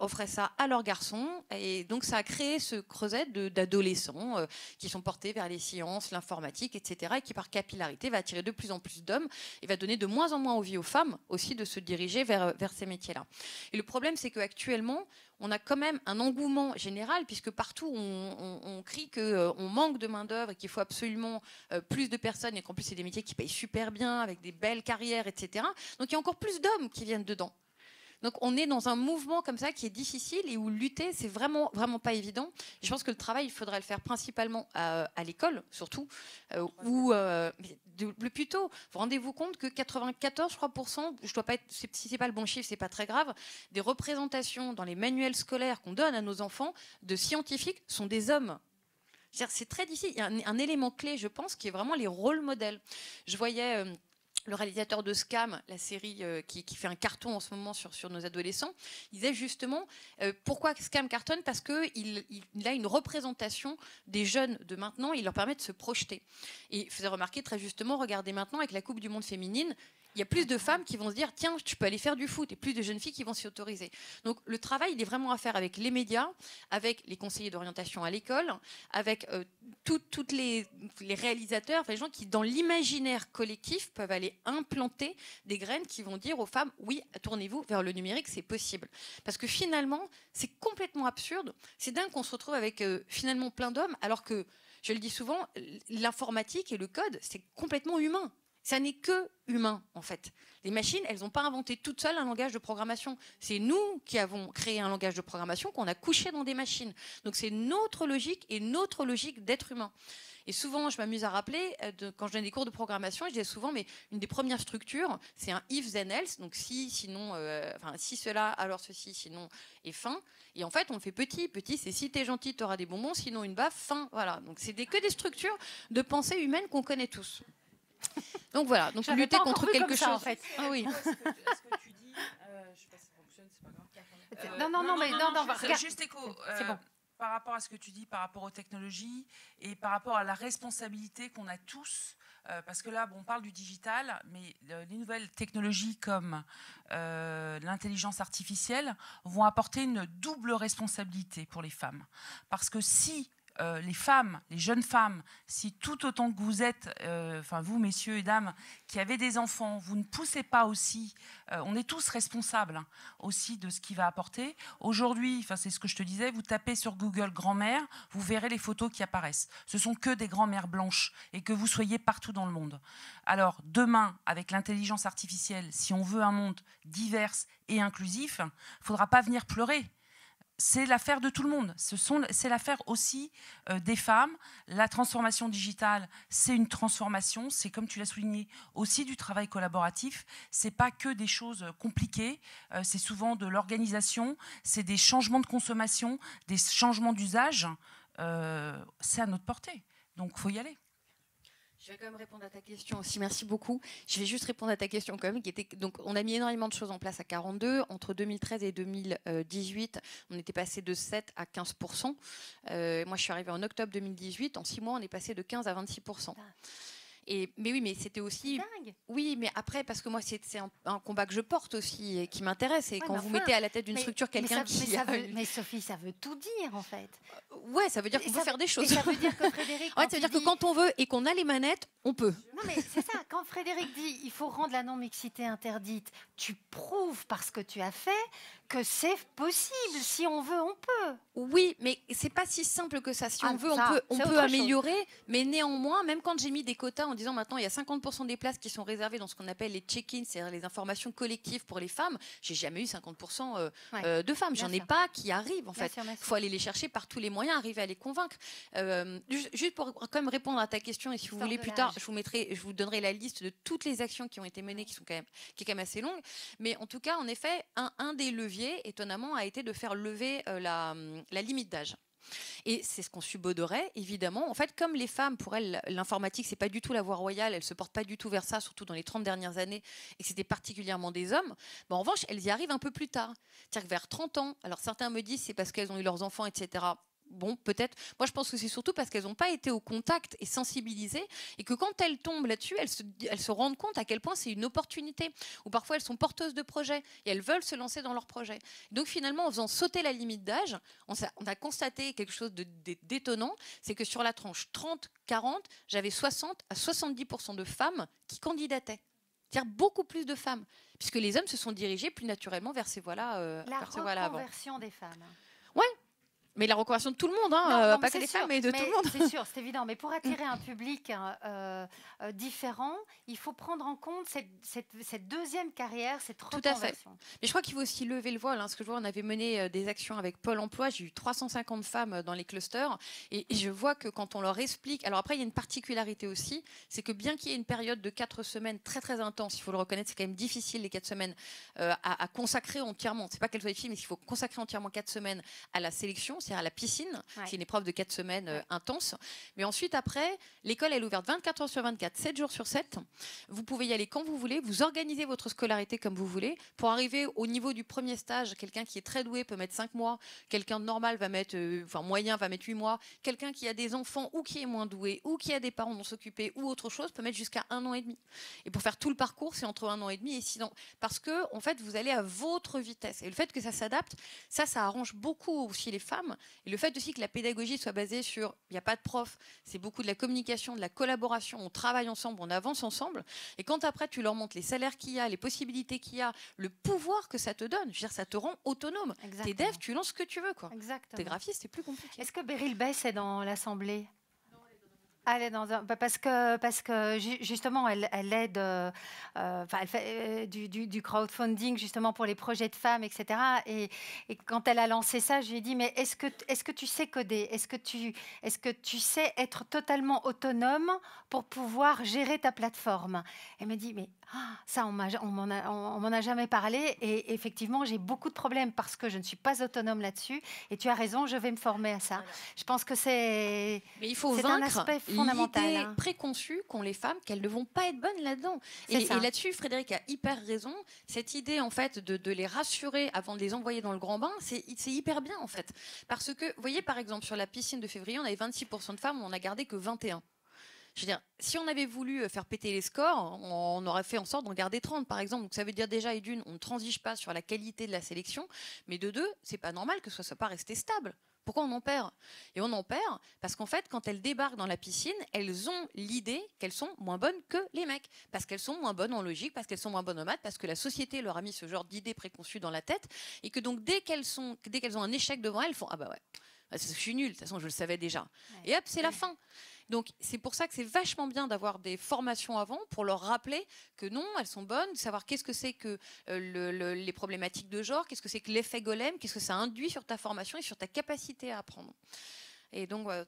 offraient ça à leurs garçons, et donc ça a créé ce creuset d'adolescents qui sont portés vers les sciences, l'informatique, etc., et qui par capillarité va attirer de plus en plus d'hommes et va donner de moins en moins envie aux femmes aussi de se diriger vers ces métiers-là. Et le problème, c'est qu'actuellement, on a quand même un engouement général, puisque partout on crie qu'on manque de main-d'œuvre et qu'il faut absolument plus de personnes, et qu'en plus c'est des métiers qui payent super bien, avec des belles carrières, etc. Donc il y a encore plus d'hommes qui viennent dedans. Donc on est dans un mouvement comme ça qui est difficile et où lutter, c'est vraiment, vraiment pas évident. Et je pense que le travail, il faudrait le faire principalement à l'école, surtout, où le plus tôt. Vous rendez-vous compte que 94, je crois, je dois pas être, si c'est pas le bon chiffre, c'est pas très grave, des représentations dans les manuels scolaires qu'on donne à nos enfants de scientifiques sont des hommes. C'est très difficile. Il y a un élément clé, je pense, qui est vraiment les rôles modèles. Je voyais le réalisateur de Scam, la série qui fait un carton en ce moment sur nos adolescents, il disait justement pourquoi Scam cartonne, parce qu'il a une représentation des jeunes de maintenant, il leur permet de se projeter. Et il faisait remarquer très justement, regardez maintenant avec la Coupe du Monde féminine, il y a plus de femmes qui vont se dire tiens, tu peux aller faire du foot, et plus de jeunes filles qui vont s'y autoriser. Donc le travail, il est vraiment à faire avec les médias, avec les conseillers d'orientation à l'école, avec toutes les réalisateurs, les gens qui, dans l'imaginaire collectif, peuvent aller implanter des graines qui vont dire aux femmes oui, tournez-vous vers le numérique, c'est possible. Parce que finalement, c'est complètement absurde. C'est dingue qu'on se retrouve avec finalement plein d'hommes, alors que, je le dis souvent, l'informatique et le code, c'est complètement humain. Ça n'est que humain, en fait. Les machines, elles n'ont pas inventé toutes seules un langage de programmation. C'est nous qui avons créé un langage de programmation qu'on a couché dans des machines. Donc c'est notre logique et notre logique d'être humain. Et souvent, je m'amuse à rappeler, quand je donne des cours de programmation, je dis souvent, mais une des premières structures, c'est un if, then, else. Donc si, sinon, si cela, alors ceci, sinon, et fin. Et en fait, on le fait petit. Petit, c'est si t'es gentil, t'auras des bonbons, sinon une baffe, fin. Voilà. Donc c'est que des structures de pensée humaine qu'on connaît tous. Donc voilà, donc lutter contre quelque chose. En fait. Ah oui. Est-ce que tu dis, je sais pas si ça fonctionne, c'est pas grave. Non, juste écho. C'est bon. Par rapport à ce que tu dis, par rapport aux technologies et par rapport à la responsabilité qu'on a tous, parce que là, on parle du digital, mais les nouvelles technologies comme l'intelligence artificielle vont apporter une double responsabilité pour les femmes. Parce que si les femmes, les jeunes femmes, si tout autant que vous êtes, vous, messieurs et dames, qui avez des enfants, vous ne poussez pas aussi, on est tous responsables aussi de ce qu'il va apporter. Aujourd'hui, c'est ce que je te disais, vous tapez sur Google grand-mère, vous verrez les photos qui apparaissent. Ce sont que des grand-mères blanches, et que vous soyez partout dans le monde. Alors, demain, avec l'intelligence artificielle, si on veut un monde divers et inclusif, il ne faudra pas venir pleurer. c'est l'affaire de tout le monde. C'est l'affaire aussi des femmes. La transformation digitale, c'est une transformation. C'est, comme tu l'as souligné, aussi du travail collaboratif. C'est pas que des choses compliquées. C'est souvent de l'organisation. C'est des changements de consommation, des changements d'usage. C'est à notre portée. Donc, il faut y aller. Je vais quand même répondre à ta question aussi. Merci beaucoup. Je vais juste répondre à ta question quand même. Donc, on a mis énormément de choses en place à 42. Entre 2013 et 2018, on était passé de 7 à 15%. Moi, je suis arrivée en octobre 2018. En 6 mois, on est passé de 15 à 26%. Mais oui, mais c'était aussi... Dingue. Oui, mais après, parce que moi, c'est un combat que je porte aussi et qui m'intéresse. Et quand vous mettez à la tête d'une structure quelqu'un qui... Mais Sophie, ça veut tout dire, en fait. Ouais, ça veut dire qu'on peut faire des choses. Ça veut dire que Frédéric... ça veut dire que quand on veut et qu'on a les manettes, on peut. Non, mais c'est ça. Quand Frédéric dit il faut rendre la non-mixité interdite, tu prouves par ce que tu as fait que c'est possible. Si on veut, on peut. Oui, mais c'est pas si simple que ça. Si on veut, on peut améliorer. Mais néanmoins, même quand j'ai mis des quotas en disant maintenant il y a 50% des places qui sont réservées dans ce qu'on appelle les check-ins, c'est-à-dire les informations collectives pour les femmes, j'ai jamais eu 50% de femmes. J'en ai pas qui arrivent en fait. Il faut aller les chercher par tous les moyens, arriver à les convaincre. Juste pour quand même répondre à ta question, et si vous voulez plus tard, je vous donnerai la liste de toutes les actions qui ont été menées, qui est quand même assez longue. Mais en tout cas, en effet, un des leviers, étonnamment, a été de faire lever la limite d'âge. Et c'est ce qu'on subodorait, évidemment. En fait, comme les femmes, pour elles, l'informatique, c'est pas du tout la voie royale, elles se portent pas du tout vers ça, surtout dans les 30 dernières années, et que c'était particulièrement des hommes. En revanche, elles y arrivent un peu plus tard. C'est-à-dire que vers 30 ans, alors certains me disent c'est parce qu'elles ont eu leurs enfants, etc. Bon, peut-être. Moi, je pense que c'est surtout parce qu'elles n'ont pas été au contact et sensibilisées, et que quand elles tombent là-dessus, elles se rendent compte à quel point c'est une opportunité, ou parfois elles sont porteuses de projets, et elles veulent se lancer dans leurs projets. Donc finalement, en faisant sauter la limite d'âge, on a constaté quelque chose d'étonnant, c'est que sur la tranche 30-40, j'avais 60 à 70% de femmes qui candidataient. C'est-à-dire beaucoup plus de femmes, puisque les hommes se sont dirigés plus naturellement vers ces voies-là. La reconversion des femmes. Ouais. Mais la reconversion de tout le monde, pas que les femmes, mais de tout le monde. C'est sûr, c'est évident. Mais pour attirer un public différent, il faut prendre en compte cette deuxième carrière, cette reconversion. Tout à fait. Mais je crois qu'il faut aussi lever le voile. Parce que je vois, on avait mené des actions avec Pôle emploi. J'ai eu 350 femmes dans les clusters. Et je vois que quand on leur explique... Alors après, il y a une particularité aussi. C'est que bien qu'il y ait une période de 4 semaines très, très intense, il faut le reconnaître, c'est quand même difficile, les 4 semaines, à consacrer entièrement. C'est pas qu'elles soient des filles, mais il faut consacrer entièrement 4 semaines à la sélection, c'est-à-dire à la piscine. C'est une épreuve de 4 semaines intense. Mais ensuite, après, l'école elle est ouverte 24 heures sur 24, 7 jours sur 7. Vous pouvez y aller quand vous voulez, vous organisez votre scolarité comme vous voulez. Pour arriver au niveau du premier stage, quelqu'un qui est très doué peut mettre 5 mois, quelqu'un de normal va mettre, moyen va mettre 8 mois, quelqu'un qui a des enfants ou qui est moins doué, ou qui a des parents dont s'occuper, ou autre chose, peut mettre jusqu'à 1 an et demi. Et pour faire tout le parcours, c'est entre 1 an et demi et 6 ans. Parce que, en fait, vous allez à votre vitesse. Et le fait que ça s'adapte, ça arrange beaucoup aussi les femmes. Et le fait aussi que la pédagogie soit basée sur, il n'y a pas de prof, c'est beaucoup de la communication, de la collaboration, on travaille ensemble, on avance ensemble. Et quand après tu leur montres les salaires qu'il y a, les possibilités qu'il y a, le pouvoir que ça te donne, je veux dire, ça te rend autonome. T'es dev, tu lances ce que tu veux, quoi. T'es graphiste, c'est plus compliqué. Est-ce que Beryl Bess est dans l'Assemblée ? Elle est dans parce que justement elle aide, elle fait du crowdfunding justement pour les projets de femmes, etc. Et quand elle a lancé ça, je lui ai dit mais est-ce que tu sais coder, est-ce que tu sais être totalement autonome pour pouvoir gérer ta plateforme? Elle me dit mais ça on m'en a jamais parlé et effectivement j'ai beaucoup de problèmes parce que je ne suis pas autonome là-dessus. Et tu as raison, je vais me former à ça. Voilà. Je pense que c'est un aspect l'idée préconçue qu'ont les femmes qu'elles ne vont pas être bonnes là-dedans. Et là-dessus, Frédéric a hyper raison. Cette idée, en fait, de les rassurer avant de les envoyer dans le grand bain, c'est hyper bien, en fait. Parce que, vous voyez, par exemple, sur la piscine de février, on avait 26% de femmes, on n'a gardé que 21%. Je veux dire, si on avait voulu faire péter les scores, on aurait fait en sorte d'en garder 30, par exemple. Donc ça veut dire déjà, et d'une, on ne transige pas sur la qualité de la sélection, mais de deux, c'est pas normal que ce soit pas resté stable. Pourquoi on en perd? Et on en perd parce qu'en fait, quand elles débarquent dans la piscine, elles ont l'idée qu'elles sont moins bonnes que les mecs. Parce qu'elles sont moins bonnes en logique, parce qu'elles sont moins bonnes en maths, parce que la société leur a mis ce genre d'idées préconçues dans la tête. Et que donc, dès qu'elles ont un échec devant elles font « Ah bah ouais, Je suis nulle, de toute façon, je le savais déjà. Et hop, c'est la fin. Donc, c'est pour ça que c'est vachement bien d'avoir des formations avant pour leur rappeler que non, elles sont bonnes, de savoir qu'est-ce que c'est que les problématiques de genre, qu'est-ce que c'est que l'effet golem, qu'est-ce que ça induit sur ta formation et sur ta capacité à apprendre. Et donc voilà.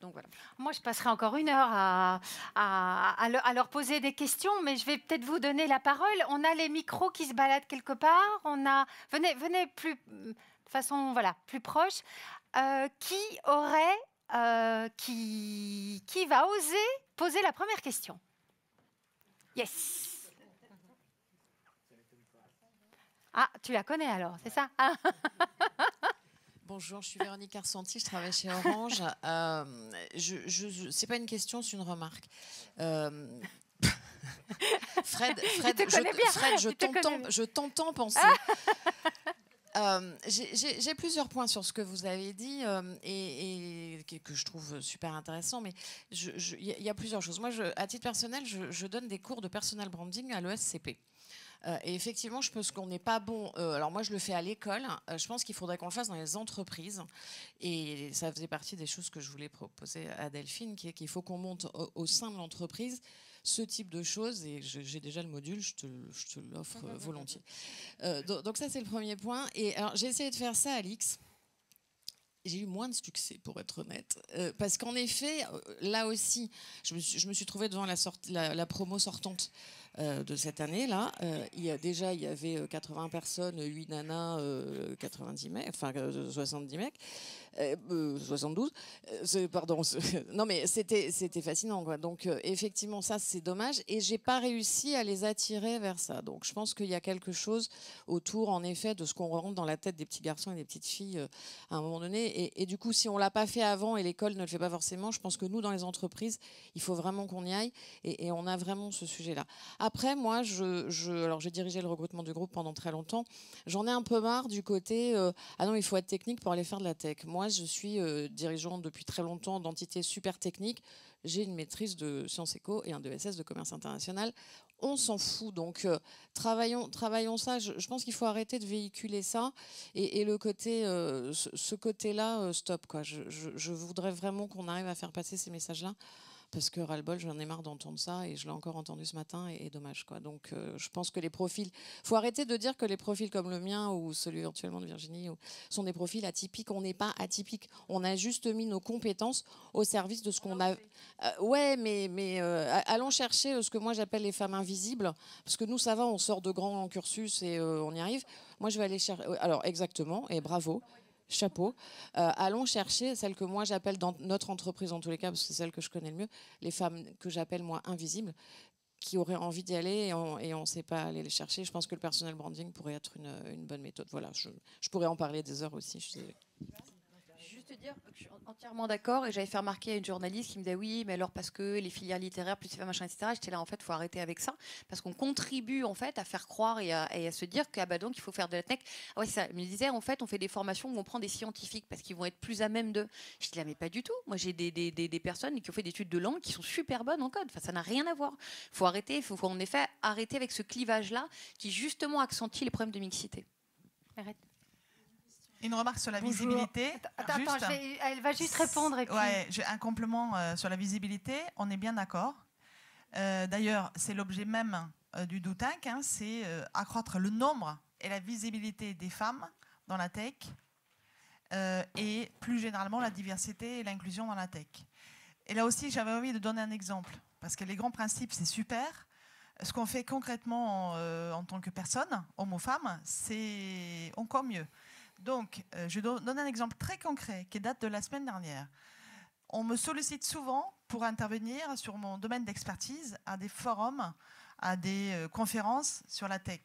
Moi, je passerai encore 1 heure à leur poser des questions, mais je vais peut-être vous donner la parole. On a les micros qui se baladent quelque part. Venez plus, de façon plus proche. Qui va oser poser la première question? Yes. Ah, tu la connais alors, c'est ça? Bonjour, je suis Véronique Arsanti, je travaille chez Orange. C'est pas une question, c'est une remarque. Fred, je t'entends penser. J'ai plusieurs points sur ce que vous avez dit et que je trouve super intéressant, mais il y a plusieurs choses. Moi, à titre personnel, je donne des cours de personal branding à l'ESCP. Et effectivement, je pense qu'on n'est pas bon. Alors moi, je le fais à l'école. Je pense qu'il faudrait qu'on le fasse dans les entreprises. Et ça faisait partie des choses que je voulais proposer à Delphine, qui est qu'il faut qu'on monte au sein de l'entreprise ce type de choses. Et j'ai déjà le module, je te l'offre volontiers. Donc ça, c'est le premier point. Et alors, j'ai essayé de faire ça à l'X. J'ai eu moins de succès, pour être honnête. Parce qu'en effet, là aussi, je me suis trouvée devant la promo sortante de cette année-là. Il y avait 80 personnes, 8 nanas, 90 mecs, enfin 70 mecs. 72, pardon. Non, mais c'était fascinant, quoi. Donc, effectivement, ça, c'est dommage. Et j'ai pas réussi à les attirer vers ça. Donc, je pense qu'il y a quelque chose autour, en effet, de ce qu'on rentre dans la tête des petits garçons et des petites filles à un moment donné. Et du coup, si on l'a pas fait avant et l'école ne le fait pas forcément, je pense que nous, dans les entreprises, il faut vraiment qu'on y aille. Et on a vraiment ce sujet-là. Après, moi, alors, j'ai dirigé le recrutement du groupe pendant très longtemps. J'en ai un peu marre du côté ah non, il faut être technique pour aller faire de la tech. Moi, je suis dirigeante depuis très longtemps d'entités super techniques. J'ai une maîtrise de Sciences Éco et un DESS de commerce international. On s'en fout. Donc, travaillons ça. Je pense qu'il faut arrêter de véhiculer ça. Et le côté, ce côté-là, stop, quoi. Je voudrais vraiment qu'on arrive à faire passer ces messages-là. Parce que ras-le-bol, j'en ai marre d'entendre ça et je l'ai encore entendu ce matin et dommage, quoi. Donc je pense que les profils, faut arrêter de dire que les profils comme le mien ou celui éventuellement de Virginie sont des profils atypiques. On n'est pas atypiques. On a juste mis nos compétences au service de ce qu'on a. Ouais, mais allons chercher ce que moi j'appelle les femmes invisibles, parce que nous ça va, on sort de grands cursus et on y arrive. Moi je vais aller chercher. Alors exactement, et bravo. Chapeau. Allons chercher celles que moi j'appelle dans notre entreprise, en tous les cas, parce que c'est celle que je connais le mieux, les femmes que j'appelle moi invisibles, qui auraient envie d'y aller et on ne sait pas aller les chercher. Je pense que le personal branding pourrait être une bonne méthode. Voilà, je pourrais en parler des heures aussi. Je suis désolée. Juste te dire que je suis entièrement d'accord, et j'avais fait remarquer à une journaliste qui me disait oui, mais alors parce que les filières littéraires, plus c'est pas machin, etc. J'étais là, en fait, il faut arrêter avec ça, parce qu'on contribue en fait à faire croire et à se dire que donc il faut faire de la tech. Ah ouais, ça. Il me disait en fait, on fait des formations où on prend des scientifiques parce qu'ils vont être plus à même d'eux. Je dis là, mais pas du tout. Moi, j'ai des personnes qui ont fait des études de langue qui sont super bonnes en code. Enfin, ça n'a rien à voir. Il faut arrêter. Il faut en effet arrêter avec ce clivage-là qui justement accentue les problèmes de mixité. Arrête. Une remarque sur la visibilité. Attends, elle va juste répondre. Et puis... Ouais, un complément sur la visibilité. On est bien d'accord. D'ailleurs, c'est l'objet même du Do Tank, hein, c'est accroître le nombre et la visibilité des femmes dans la tech et plus généralement la diversité et l'inclusion dans la tech. Et là aussi, j'avais envie de donner un exemple, parce que les grands principes, c'est super. Ce qu'on fait concrètement en tant que personne, homme ou femme, c'est encore mieux. Donc, je donne un exemple très concret qui date de la semaine dernière. On me sollicite souvent pour intervenir sur mon domaine d'expertise à des forums, à des conférences sur la tech.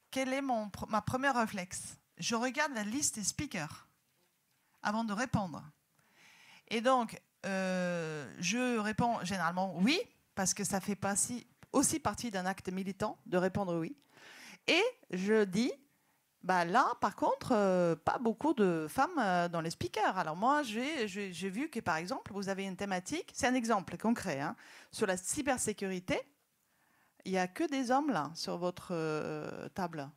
Quel est ma première réflexe? Je regarde la liste des speakers avant de répondre. Et donc, je réponds généralement oui, parce que ça fait aussi partie d'un acte militant de répondre oui. Et je dis, bah là, par contre, pas beaucoup de femmes dans les speakers. Alors moi, j'ai vu que, par exemple, vous avez une thématique, c'est un exemple concret, hein, sur la cybersécurité. Il n'y a que des hommes, là, sur votre table.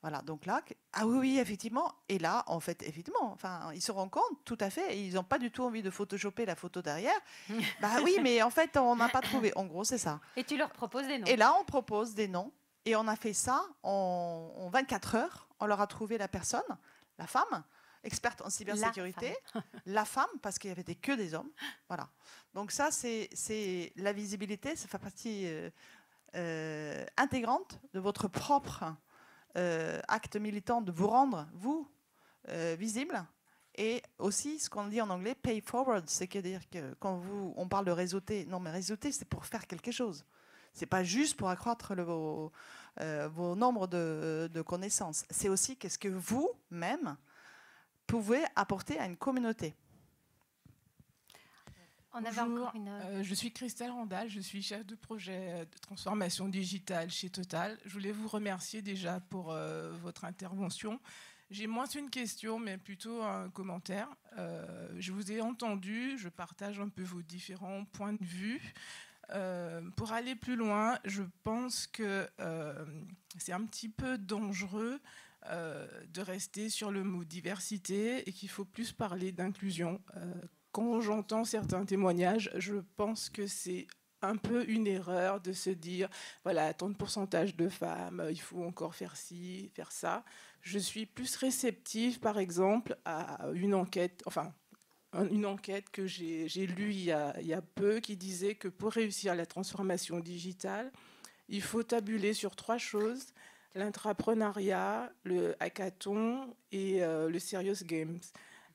Voilà, donc là, ah oui, effectivement. Et là, en fait, effectivement, enfin, ils se rendent compte, tout à fait, et ils n'ont pas du tout envie de photoshopper la photo derrière. Bah oui, mais en fait, on n'a pas trouvé. En gros, c'est ça. Et tu leur proposes des noms. Et là, on propose des noms. Et on a fait ça en 24 heures. On leur a trouvé la personne, la femme, experte en cybersécurité, la femme, parce qu'il y avait que des hommes. Voilà. Donc ça, c'est la visibilité, ça fait partie intégrante de votre propre acte militant, de vous rendre, vous, visible. Et aussi, ce qu'on dit en anglais, pay forward, c'est-à-dire que quand on parle de réseauter, non mais réseauter, c'est pour faire quelque chose. C'est pas juste pour accroître vos nombres de connaissances. C'est aussi qu'est-ce que vous-même pouvez apporter à une communauté. Bonjour, je suis Christelle Randal, je suis chef de projet de transformation digitale chez Total. Je voulais vous remercier déjà pour votre intervention. J'ai moins une question, mais plutôt un commentaire. Je vous ai entendu, je partage un peu vos différents points de vue. Pour aller plus loin, je pense que c'est un petit peu dangereux de rester sur le mot diversité et qu'il faut plus parler d'inclusion. Quand j'entends certains témoignages, je pense que c'est un peu une erreur de se dire, voilà, tant de pourcentage de femmes, il faut encore faire ci, faire ça. Je suis plus réceptive, par exemple, à une enquête, que j'ai lue il y a peu, qui disait que pour réussir la transformation digitale, il faut tabuler sur 3 choses, l'intrapreneuriat, le hackathon et le serious games.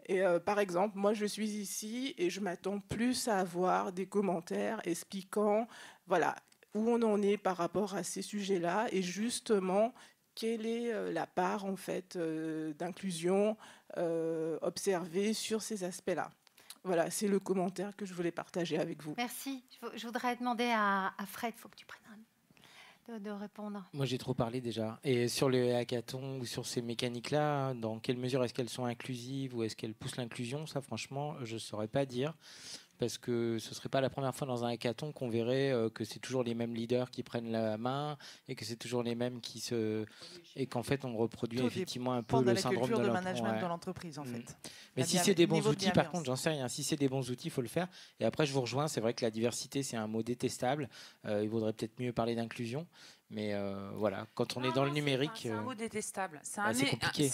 Et par exemple, moi je suis ici et je m'attends plus à avoir des commentaires expliquant voilà, où on en est par rapport à ces sujets-là et justement quelle est la part en fait, d'inclusion observée sur ces aspects-là. Voilà, c'est le commentaire que je voulais partager avec vous. Merci. Je voudrais demander à Fred, il faut que tu prennes de répondre. Moi, j'ai trop parlé déjà. Et sur le hackathon ou sur ces mécaniques-là, dans quelle mesure est-ce qu'elles sont inclusives ou est-ce qu'elles poussent l'inclusion? Ça, franchement, je ne saurais pas dire. Parce que ce ne serait pas la première fois dans un hackathon qu'on verrait que c'est toujours les mêmes leaders qui prennent la main et que c'est toujours les mêmes qui se... Et qu'en fait, on reproduit effectivement un peu le syndrome de management dans l'entreprise, en fait. Mais si c'est des bons outils, par contre, j'en sais rien. Si c'est des bons outils, il faut le faire. Et après, je vous rejoins. C'est vrai que la diversité, c'est un mot détestable. Il vaudrait peut-être mieux parler d'inclusion. Mais voilà, quand on est dans le numérique... C'est un mot détestable. C'est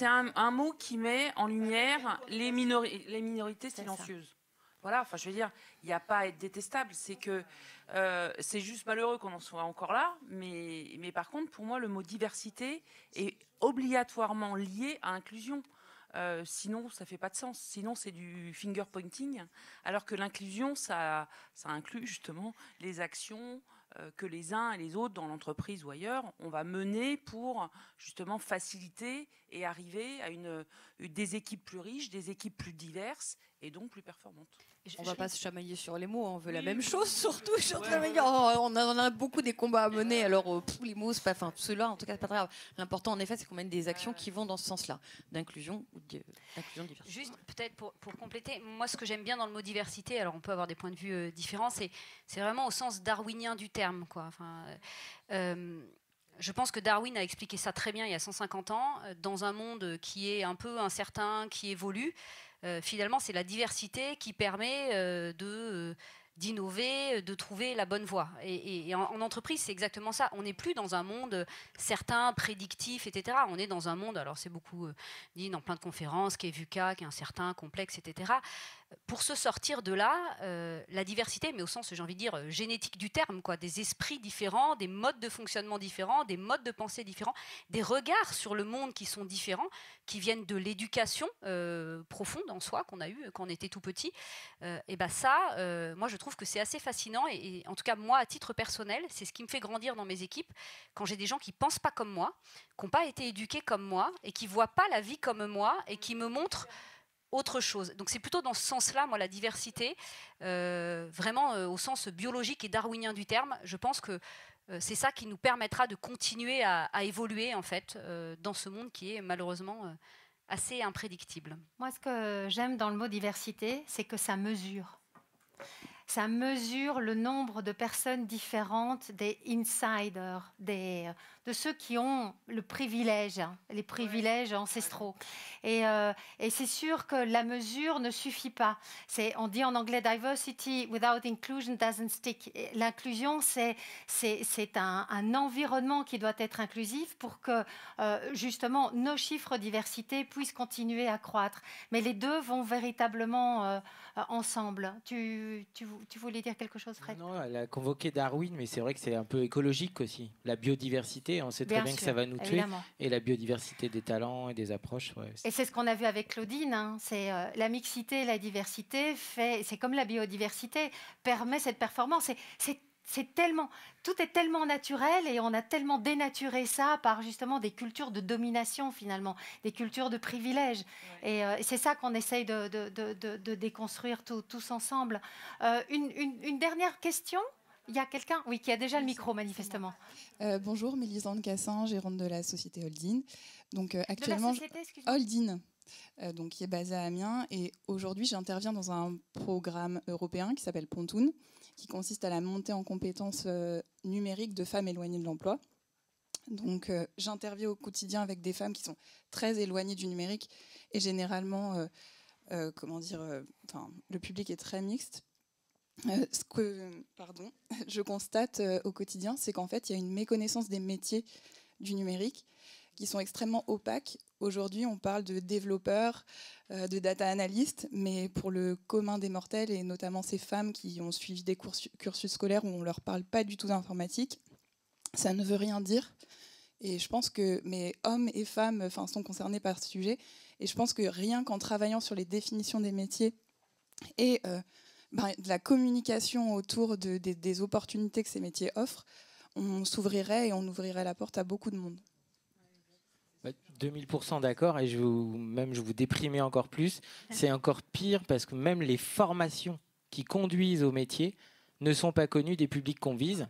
un mot qui met en lumière les minorités silencieuses. Voilà, enfin, je veux dire, il n'y a pas à être détestable. C'est que c'est juste malheureux qu'on en soit encore là. Mais par contre, pour moi, le mot diversité est obligatoirement lié à inclusion. Sinon, ça ne fait pas de sens. Sinon, c'est du finger pointing. Alors que l'inclusion, ça inclut justement les actions que les uns et les autres dans l'entreprise ou ailleurs, on va mener pour justement faciliter et arriver à des équipes plus riches, des équipes plus diverses et donc plus performantes. On ne va pas se chamailler sur les mots, on veut la même chose surtout. On a beaucoup des combats à mener, alors les mots, c'est pas, enfin ceux-là en tout cas c'est pas très grave. L'important en effet c'est qu'on mène des actions qui vont dans ce sens-là, d'inclusion ou d'inclusion diverse. Juste peut-être pour compléter, moi ce que j'aime bien dans le mot diversité, alors on peut avoir des points de vue différents, c'est vraiment au sens darwinien du terme, quoi. Enfin, je pense que Darwin a expliqué ça très bien il y a 150 ans, dans un monde qui est un peu incertain, qui évolue. Finalement, c'est la diversité qui permet d'innover, de trouver la bonne voie. Et en entreprise, c'est exactement ça. On n'est plus dans un monde certain, prédictif, etc. On est dans un monde, alors c'est beaucoup dit dans plein de conférences, qui est VUCA, qui est incertain, complexe, etc. Pour se sortir de là, la diversité, mais au sens, j'ai envie de dire, génétique du terme, quoi, des esprits différents, des modes de fonctionnement différents, des modes de pensée différents, des regards sur le monde qui sont différents, qui viennent de l'éducation profonde en soi qu'on a eue quand on était tout petit. Et ben ça, moi je trouve que c'est assez fascinant et en tout cas moi à titre personnel, c'est ce qui me fait grandir dans mes équipes quand j'ai des gens qui pensent pas comme moi, qui n'ont pas été éduqués comme moi et qui voient pas la vie comme moi et qui me montrent autre chose. Donc c'est plutôt dans ce sens-là, moi, la diversité, vraiment au sens biologique et darwinien du terme. Je pense que c'est ça qui nous permettra de continuer à évoluer, en fait, dans ce monde qui est malheureusement assez imprédictible. Moi, ce que j'aime dans le mot diversité, c'est que ça mesure. ça mesure le nombre de personnes différentes, des insiders, de ceux qui ont le privilège, les privilèges ancestraux. Et c'est sûr que la mesure ne suffit pas. On dit en anglais « diversity without inclusion doesn't stick ». L'inclusion, c'est un environnement qui doit être inclusif pour que, justement, nos chiffres diversité puissent continuer à croître. Mais les deux vont véritablement ensemble. Tu voulais dire quelque chose, Fred? Non, elle a convoqué Darwin, mais c'est vrai que c'est un peu écologique aussi. La biodiversité, on sait très bien que ça va nous tuer. Et la biodiversité des talents et des approches. Ouais. Et c'est ce qu'on a vu avec Claudine. Hein. C'est la mixité, la diversité, c'est comme la biodiversité, permet cette performance. C'est tellement, tout est tellement naturel et on a tellement dénaturé ça par justement des cultures de domination finalement, des cultures de privilèges. Ouais. Et c'est ça qu'on essaye de déconstruire tous ensemble. Une dernière question? Il y a quelqu'un, oui, qui a déjà le micro manifestement. Bonjour, Mélisande Cassin, gérante de la société Holdin. Donc actuellement, de la société, Holdin, donc qui est basée à Amiens. Et aujourd'hui, j'interviens dans un programme européen qui s'appelle Pontoon, qui consiste à la montée en compétences numériques de femmes éloignées de l'emploi. Donc, j'interviens au quotidien avec des femmes qui sont très éloignées du numérique et généralement, le public est très mixte. Ce que je constate au quotidien, c'est qu'en fait, il y a une méconnaissance des métiers du numérique qui sont extrêmement opaques. Aujourd'hui, on parle de développeurs, de data analystes, mais pour le commun des mortels, et notamment ces femmes qui ont suivi des cursus scolaires où on ne leur parle pas du tout d'informatique, ça ne veut rien dire. Et je pense que mes hommes et femmes sont concernés par ce sujet. Et je pense que rien qu'en travaillant sur les définitions des métiers et de la communication autour des opportunités que ces métiers offrent, on s'ouvrirait et on ouvrirait la porte à beaucoup de monde. 2000% d'accord, et je vous déprimez encore plus. C'est encore pire parce que même les formations qui conduisent au métier ne sont pas connues des publics qu'on vise.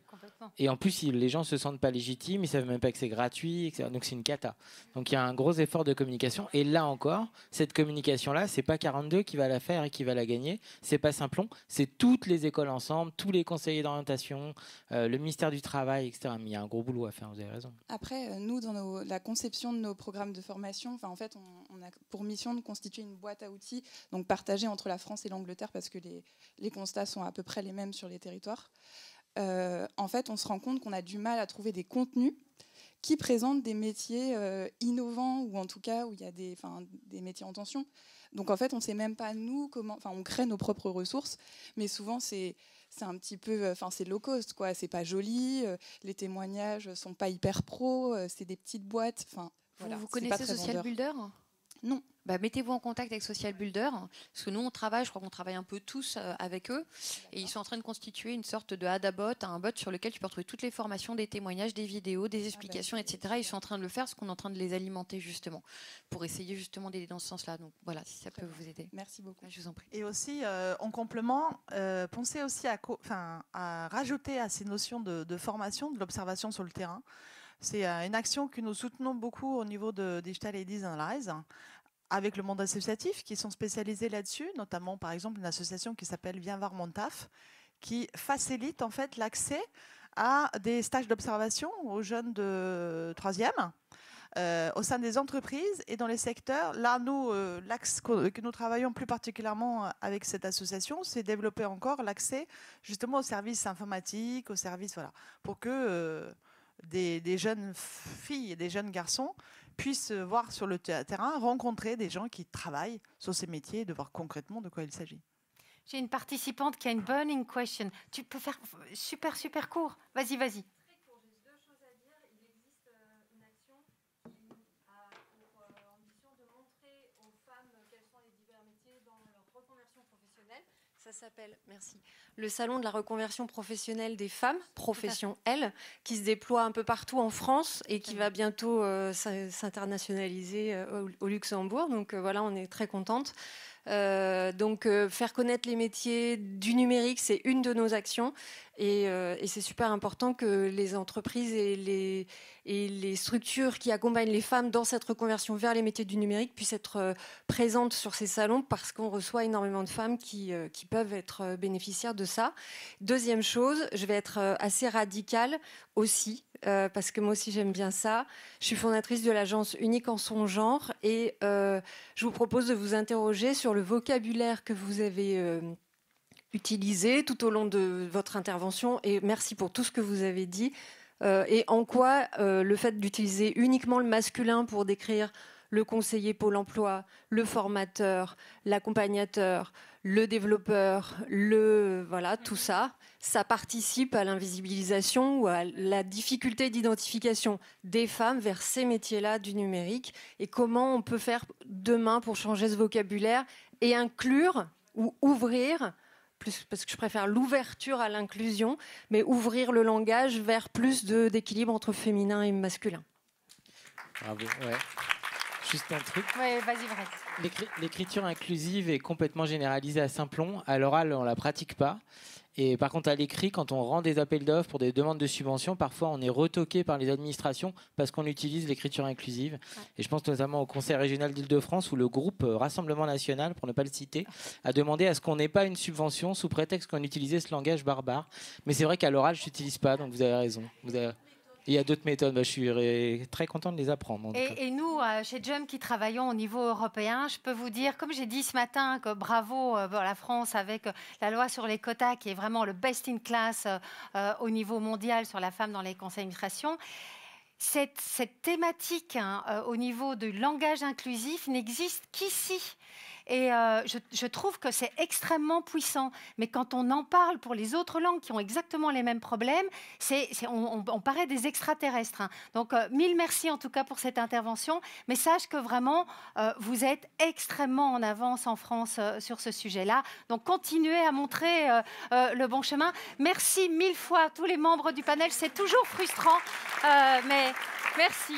Et en plus, les gens ne se sentent pas légitimes, ils ne savent même pas que c'est gratuit, etc. Donc c'est une cata. Donc il y a un gros effort de communication. Et là encore, cette communication-là, ce n'est pas 42 qui va la faire et qui va la gagner. Ce n'est pas Simplon, c'est toutes les écoles ensemble, tous les conseillers d'orientation, le ministère du Travail, etc. Mais il y a un gros boulot à faire, vous avez raison. Après, nous, dans la conception de nos programmes de formation, en fait, on a pour mission de constituer une boîte à outils, donc partagée entre la France et l'Angleterre, parce que les constats sont à peu près les mêmes sur les territoires. En fait, on se rend compte qu'on a du mal à trouver des contenus qui présentent des métiers innovants, ou en tout cas où il y a des métiers en tension. Donc en fait, on ne sait même pas nous comment, on crée nos propres ressources, mais souvent c'est un petit peu, c'est low cost, quoi. C'est pas joli, les témoignages sont pas hyper pro, c'est des petites boîtes. Vous connaissez Social Builder ? Non. Mettez-vous en contact avec Social Builder, parce que nous, je crois qu'on travaille un peu tous avec eux, et ils sont en train de constituer une sorte de AdaBot, un bot sur lequel tu peux retrouver toutes les formations, des témoignages, des vidéos, des explications, etc. Ils sont en train de le faire, parce qu'on est en train de les alimenter justement, pour essayer justement d'aider dans ce sens-là. Donc voilà, si ça peut vous aider. Merci beaucoup. Je vous en prie. Et aussi, en complément, pensez aussi à rajouter à ces notions de formation, de l'observation sur le terrain. C'est une action que nous soutenons beaucoup au niveau de Digital Ladies Analyze, avec le monde associatif qui sont spécialisés là-dessus, notamment par exemple une association qui s'appelle Viens voir mon taf, qui facilite en fait l'accès à des stages d'observation aux jeunes de 3e au sein des entreprises et dans les secteurs. Là, nous, l'axe que nous travaillons plus particulièrement avec cette association, c'est développer encore l'accès justement aux services informatiques, aux services, pour que des jeunes filles et des jeunes garçons puissent voir sur le terrain, rencontrer des gens qui travaillent sur ces métiers et de voir concrètement de quoi il s'agit. J'ai une participante qui a une burning question. Tu peux faire super court. Vas-y. Très court, j'ai deux choses à dire. Il existe une action qui a pour ambition de montrer aux femmes quels sont les divers métiers dans leur reconversion professionnelle. Ça s'appelle, le Salon de la reconversion professionnelle des femmes, Profession L, qui se déploie un peu partout en France et qui va bientôt s'internationaliser au Luxembourg. Donc voilà, on est très contente. Donc faire connaître les métiers du numérique, c'est une de nos actions. Et c'est super important que les entreprises et les structures qui accompagnent les femmes dans cette reconversion vers les métiers du numérique puissent être présentes sur ces salons, parce qu'on reçoit énormément de femmes qui peuvent être bénéficiaires de ça. Deuxième chose, je vais être assez radicale aussi, parce que moi aussi j'aime bien ça. Je suis fondatrice de l'agence Unique en son genre, et je vous propose de vous interroger sur le vocabulaire que vous avez utilisé tout au long de votre intervention, et merci pour tout ce que vous avez dit, et en quoi le fait d'utiliser uniquement le masculin pour décrire le conseiller Pôle emploi, le formateur, l'accompagnateur, le développeur, tout ça, ça participe à l'invisibilisation ou à la difficulté d'identification des femmes vers ces métiers-là du numérique, et comment on peut faire demain pour changer ce vocabulaire et inclure ou ouvrir, plus, parce que je préfère l'ouverture à l'inclusion, mais ouvrir le langage vers plus d'équilibre entre féminin et masculin. Bravo, ouais. Juste un truc. Oui, vas-y, Brett. L'écriture inclusive est complètement généralisée à Simplon. À l'oral, on ne la pratique pas. Et par contre, à l'écrit, quand on rend des appels d'offres pour des demandes de subventions, parfois on est retoqué par les administrations parce qu'on utilise l'écriture inclusive. Ouais. Et je pense notamment au Conseil régional d'Île-de-France, où le groupe Rassemblement National, pour ne pas le citer, a demandé à ce qu'on n'ait pas une subvention sous prétexte qu'on utilisait ce langage barbare. Mais c'est vrai qu'à l'oral, je n'utilise pas, donc vous avez raison. Il y a d'autres méthodes, je suis très content de les apprendre. Et nous, chez Jump, qui travaillons au niveau européen, je peux vous dire, comme j'ai dit ce matin, que bravo la France avec la loi sur les quotas, qui est vraiment le best in class au niveau mondial sur la femme dans les conseils d'administration. Cette thématique au niveau du langage inclusif n'existe qu'ici. Et je trouve que c'est extrêmement puissant. Mais quand on en parle pour les autres langues qui ont exactement les mêmes problèmes, on paraît des extraterrestres. Donc, mille merci en tout cas pour cette intervention. Mais sache que vraiment, vous êtes extrêmement en avance en France sur ce sujet-là. Donc, continuez à montrer le bon chemin. Merci mille fois à tous les membres du panel. C'est toujours frustrant, mais merci.